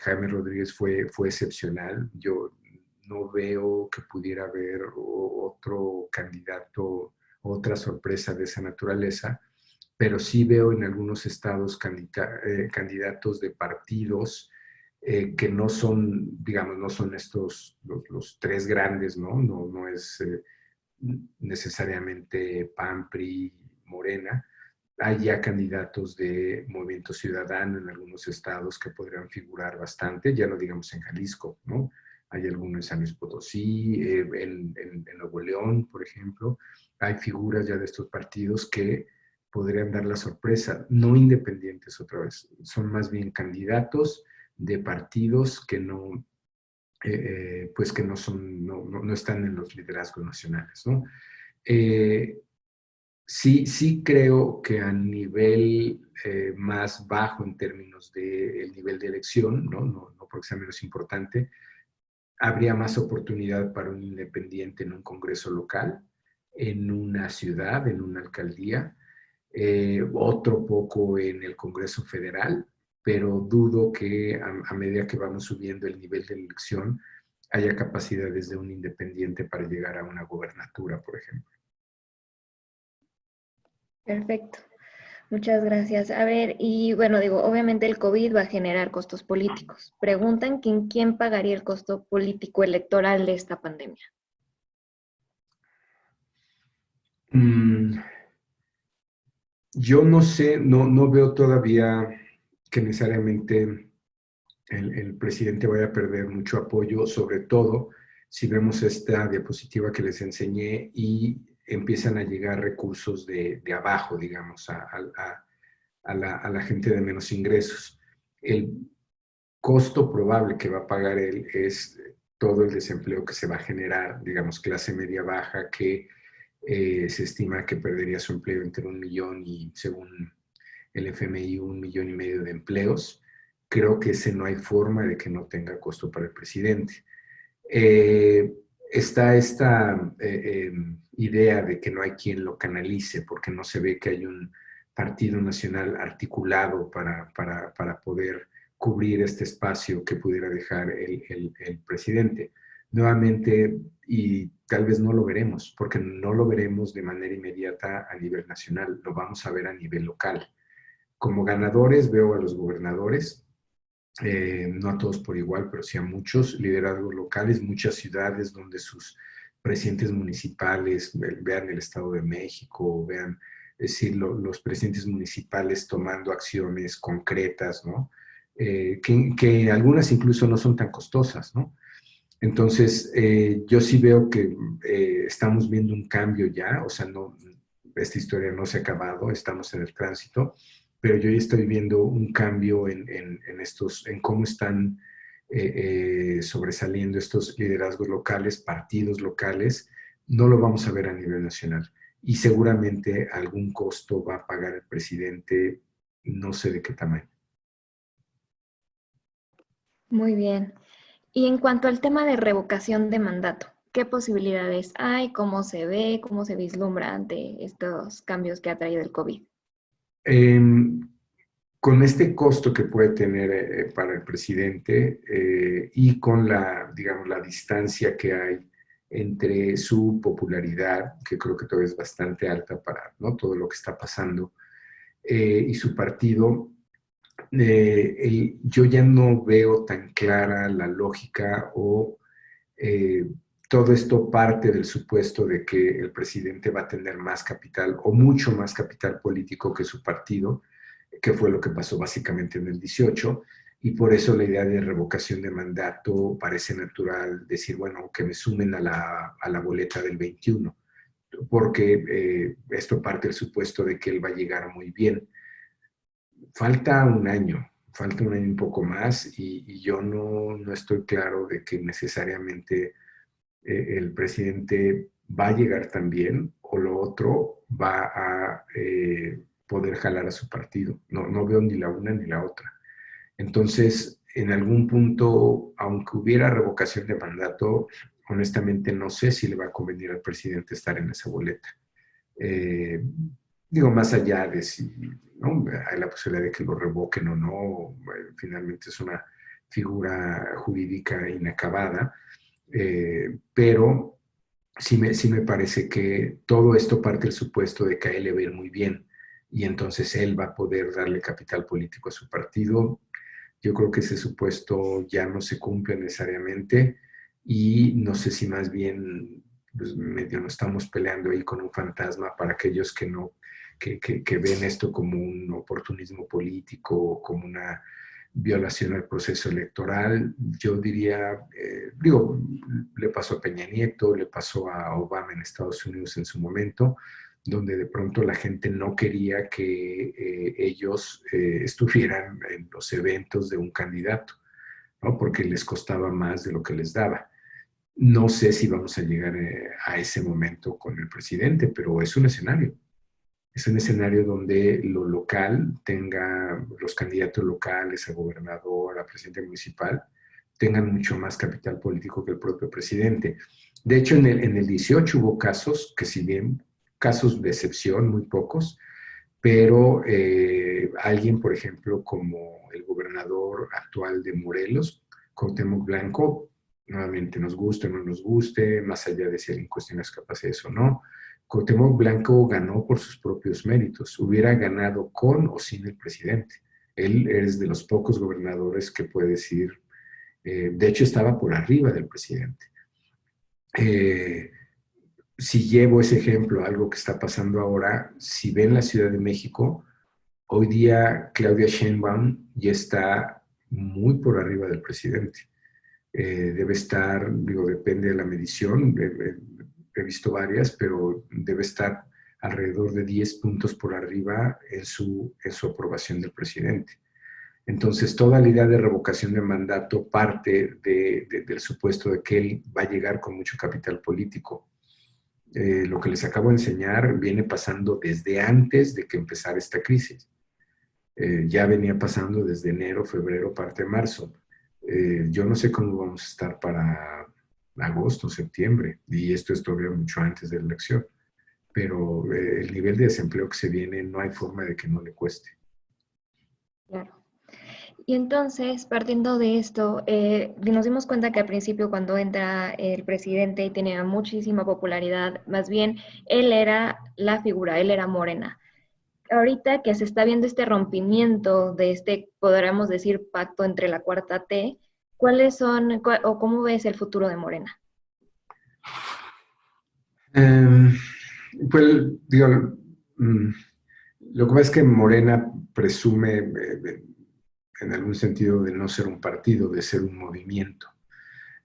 Jaime Rodríguez fue excepcional. Yo no veo que pudiera haber otro candidato, otra sorpresa de esa naturaleza, pero sí veo en algunos estados candidatos de partidos que no son, digamos, no son estos, los 3 grandes, ¿no? No es necesariamente PAN, PRI, Morena. Hay ya candidatos de Movimiento Ciudadano en algunos estados que podrían figurar bastante, ya no digamos en Jalisco, ¿no? Hay algunos en San Luis Potosí, en Nuevo León, por ejemplo. Hay figuras ya de estos partidos que podrían dar la sorpresa, no independientes otra vez, son más bien candidatos de partidos que pues que no están en los liderazgos nacionales, ¿no? Sí creo que a nivel más bajo en términos del nivel de elección, no porque sea menos importante, habría más oportunidad para un independiente en un congreso local, en una ciudad, en una alcaldía, otro poco en el Congreso Federal, pero dudo que a medida que vamos subiendo el nivel de elección haya capacidades de un independiente para llegar a una gobernatura, por ejemplo. Perfecto. Muchas gracias. A ver, y bueno, digo, obviamente el COVID va a generar costos políticos. Preguntan quién pagaría el costo político electoral de esta pandemia. Yo no sé, no veo todavía que necesariamente el presidente vaya a perder mucho apoyo, sobre todo si vemos esta diapositiva que les enseñé y empiezan a llegar recursos de abajo, digamos, a la gente de menos ingresos. El costo probable que va a pagar él es todo el desempleo que se va a generar, digamos, clase media baja, que se estima que perdería su empleo entre 1 millón y, según el FMI, 1,5 millones de empleos. Creo que ese no hay forma de que no tenga costo para el presidente. Está esta idea de que no hay quien lo canalice porque no se ve que hay un partido nacional articulado para poder cubrir este espacio que pudiera dejar el presidente. nuevamente, y tal vez no lo veremos, porque no lo veremos de manera inmediata a nivel nacional, lo vamos a ver a nivel local. Como ganadores veo a los gobernadores, no a todos por igual, pero sí a muchos liderazgos locales, muchas ciudades donde sus presidentes municipales, vean el Estado de México, vean, es decir, los presidentes municipales tomando acciones concretas, ¿no? Que algunas incluso no son tan costosas, ¿no? Entonces, yo sí veo que estamos viendo un cambio ya, o sea, no, esta historia no se ha acabado, estamos en el tránsito, pero yo ya estoy viendo un cambio en cómo están sobresaliendo estos liderazgos locales, partidos locales. No lo vamos a ver a nivel nacional. Y seguramente algún costo va a pagar el presidente, no sé de qué tamaño. Muy bien. Y en cuanto al tema de revocación de mandato, ¿qué posibilidades hay? ¿Cómo se ve? ¿Cómo se vislumbra ante estos cambios que ha traído el COVID? Con este costo que puede tener para el presidente y con digamos, la distancia que hay entre su popularidad, que creo que todavía es bastante alta para, ¿no?, todo lo que está pasando, y su partido, yo ya no veo tan clara la lógica o eh, todo esto parte del supuesto de que el presidente va a tener más capital o mucho más capital político que su partido, que fue lo que pasó básicamente en el 18, y por eso la idea de revocación de mandato parece natural, decir, bueno, que me sumen a la boleta del 21, porque esto parte del supuesto de que él va a llegar muy bien. Falta un año un poco más, y yo no estoy claro de que necesariamente el presidente va a llegar también, o lo otro va a poder jalar a su partido. No veo ni la una ni la otra. Entonces, en algún punto, aunque hubiera revocación de mandato, honestamente no sé si le va a convenir al presidente estar en esa boleta. Eh, Digo, más allá de si, ¿no?, hay la posibilidad de que lo revoquen o no, finalmente es una figura jurídica inacabada, pero sí me parece que todo esto parte del supuesto de que a él le va a ir muy bien y entonces él va a poder darle capital político a su partido. Yo creo que ese supuesto ya no se cumple necesariamente, y no sé si más bien pues, medio nos estamos peleando ahí con un fantasma para aquellos que no, que ven esto como un oportunismo político, como una violación al proceso electoral. Yo diría, digo, le pasó a Peña Nieto, le pasó a Obama en Estados Unidos en su momento, donde de pronto la gente no quería que ellos estuvieran en los eventos de un candidato, ¿no?, porque les costaba más de lo que les daba. No sé si vamos a llegar a ese momento con el presidente, pero es un escenario. Es un escenario donde lo local tenga, los candidatos locales, a gobernador, a presidente municipal, tengan mucho más capital político que el propio presidente. De hecho, en el 18 hubo casos, que si bien casos de excepción, muy pocos, pero alguien, por ejemplo, como el gobernador actual de Morelos, Cuauhtémoc Blanco, nuevamente nos guste o no nos guste, más allá de si alguien cuestiona las capacidades o no, Cuauhtémoc Blanco ganó por sus propios méritos, hubiera ganado con o sin el presidente. Él es de los pocos gobernadores que puede decir, de hecho estaba por arriba del presidente. Si llevo ese ejemplo a algo que está pasando ahora, si ven la Ciudad de México, hoy día Claudia Sheinbaum ya está muy por arriba del presidente. Debe estar, digo, depende de la medición, he visto varias, pero debe estar alrededor de 10 puntos por arriba en su aprobación del presidente. Entonces, toda la idea de revocación de mandato parte del supuesto de que él va a llegar con mucho capital político. Lo que les acabo de enseñar viene pasando desde antes de que empezara esta crisis. Ya venía pasando desde enero, febrero, parte de marzo. Yo no sé cómo vamos a estar para agosto, septiembre, y esto es todavía mucho antes de la elección. Pero el nivel de desempleo que se viene, no hay forma de que no le cueste. Claro. Y entonces, partiendo de esto, nos dimos cuenta que al principio cuando entra el presidente tenía muchísima popularidad, más bien él era la figura, él era Morena. Ahorita que se está viendo este rompimiento de este, podríamos decir, pacto entre la cuarta T, ¿cuáles son o cómo ves el futuro de Morena? Em, pues, digo, mm, lo que pasa es que Morena presume, en algún sentido, de no ser un partido, de ser un movimiento.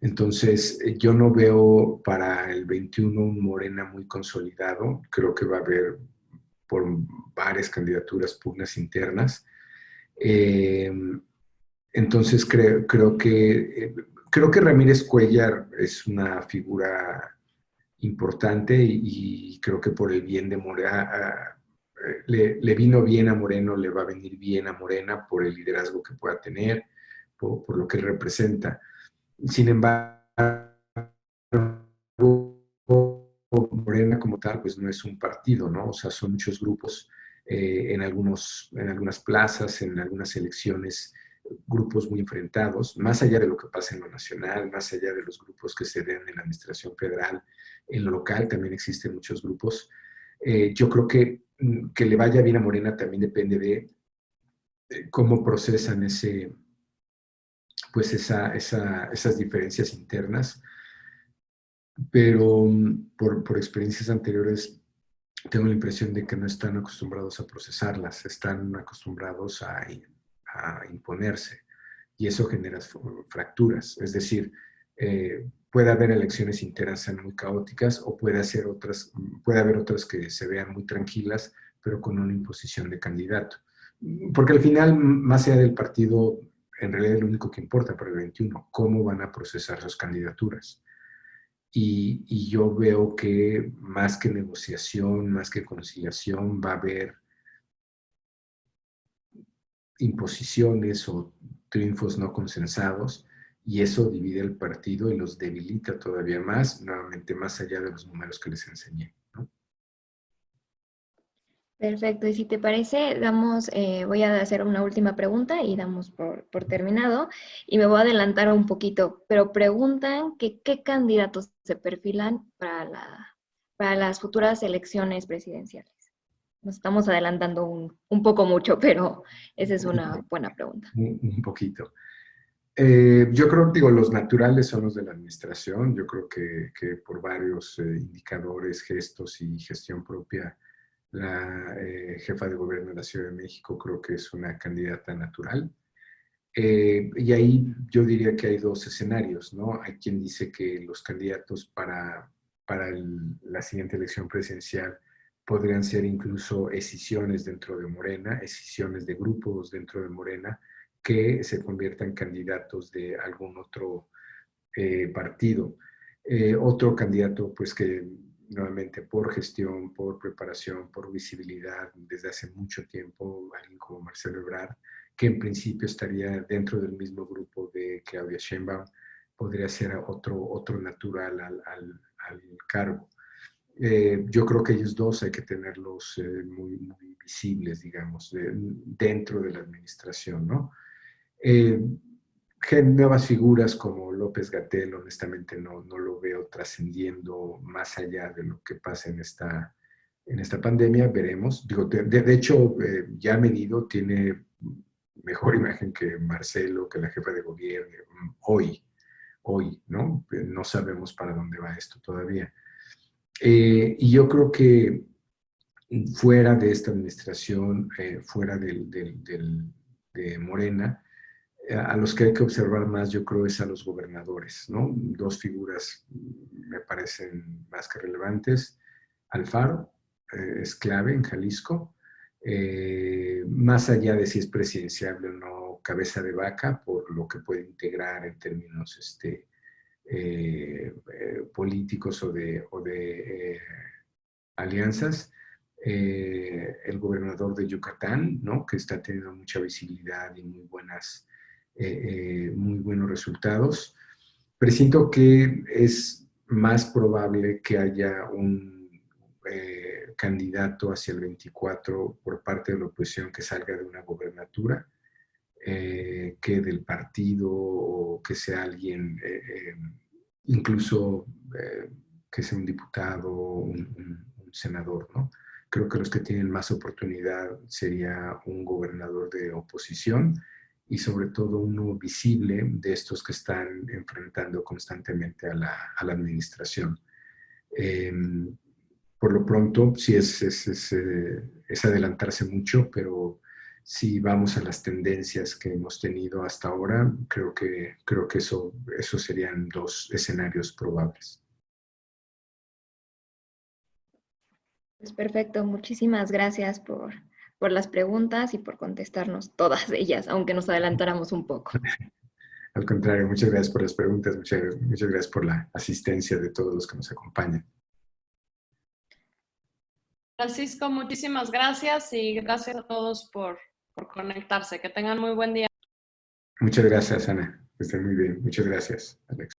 Entonces, yo no veo para el 21 un Morena muy consolidado. Creo que va a haber por varias candidaturas pugnas internas. Eh, entonces, creo que Ramírez Cuellar es una figura importante y creo que por el bien de Morena, le vino bien a Moreno, le va a venir bien a Morena por el liderazgo que pueda tener, por lo que él representa. Sin embargo, Morena como tal, pues no es un partido, ¿no? O sea, son muchos grupos en algunas plazas, en algunas elecciones, grupos muy enfrentados, más allá de lo que pasa en lo nacional, más allá de los grupos que se den en la administración federal, en lo local también existen muchos grupos. Yo creo que le vaya bien a Morena también depende de cómo procesan esas diferencias internas, pero por experiencias anteriores tengo la impresión de que no están acostumbrados a procesarlas, están acostumbrados a imponerse y eso genera fracturas. Es decir, puede haber elecciones internas sean muy caóticas o puede haber otras que se vean muy tranquilas, pero con una imposición de candidato. Porque al final, más allá del partido, en realidad es lo único que importa para el 21, cómo van a procesar sus candidaturas. Y yo veo que más que negociación, más que conciliación, va a haber imposiciones o triunfos no consensados y eso divide el partido y los debilita todavía más, nuevamente más allá de los números que les enseñé, ¿no? Perfecto, y si te parece, voy a hacer una última pregunta y damos por terminado, y me voy a adelantar un poquito, pero preguntan que qué candidatos se perfilan para las futuras elecciones presidenciales. Nos estamos adelantando un poco mucho, pero esa es una buena pregunta. Un poquito. Yo creo, digo, los naturales son los de la administración. Yo creo que por varios indicadores, gestos y gestión propia, la jefa de gobierno de la Ciudad de México creo que es una candidata natural. Y ahí yo diría que hay dos escenarios, ¿no? Hay quien dice que los candidatos para la siguiente elección presidencial podrían ser incluso escisiones dentro de Morena, escisiones de grupos dentro de Morena, que se conviertan en candidatos de algún otro partido. Otro candidato, pues que nuevamente por gestión, por preparación, por visibilidad, desde hace mucho tiempo, alguien como Marcelo Ebrard, que en principio estaría dentro del mismo grupo de Claudia Sheinbaum, podría ser otro natural al cargo. Yo creo que ellos dos hay que tenerlos muy visibles, digamos, dentro de la administración, ¿no? Eh, Nuevas figuras como López Gatell, honestamente no lo veo trascendiendo más allá de lo que pasa en esta pandemia, veremos. Digo, de hecho, ya medido, tiene mejor imagen que Marcelo, que la jefa de gobierno, hoy, ¿no? No sabemos para dónde va esto todavía. Y yo creo que fuera de esta administración, fuera de Morena, a los que hay que observar más, yo creo, es a los gobernadores, ¿no? Dos figuras me parecen más que relevantes. Alfaro es clave en Jalisco, más allá de si es presidenciable o no, cabeza de vaca, por lo que puede integrar en términos políticos o de alianzas. El gobernador de Yucatán, ¿no? Que está teniendo mucha visibilidad y muy buenos resultados. Presiento que es más probable que haya un candidato hacia el 24 por parte de la oposición que salga de una gobernatura que del partido o que sea alguien, incluso que sea un diputado o un senador, ¿no? Creo que los que tienen más oportunidad sería un gobernador de oposición y sobre todo uno visible de estos que están enfrentando constantemente a la administración. Por lo pronto, sí es adelantarse mucho, pero si vamos a las tendencias que hemos tenido hasta ahora, creo que eso serían dos escenarios probables. Pues perfecto, muchísimas gracias por las preguntas y por contestarnos todas ellas, aunque nos adelantáramos un poco. Al contrario, muchas gracias por las preguntas, muchas gracias por la asistencia de todos los que nos acompañan. Francisco, muchísimas gracias y gracias a todos por conectarse. Que tengan muy buen día. Muchas gracias, Ana. Que estén muy bien. Muchas gracias, Alex.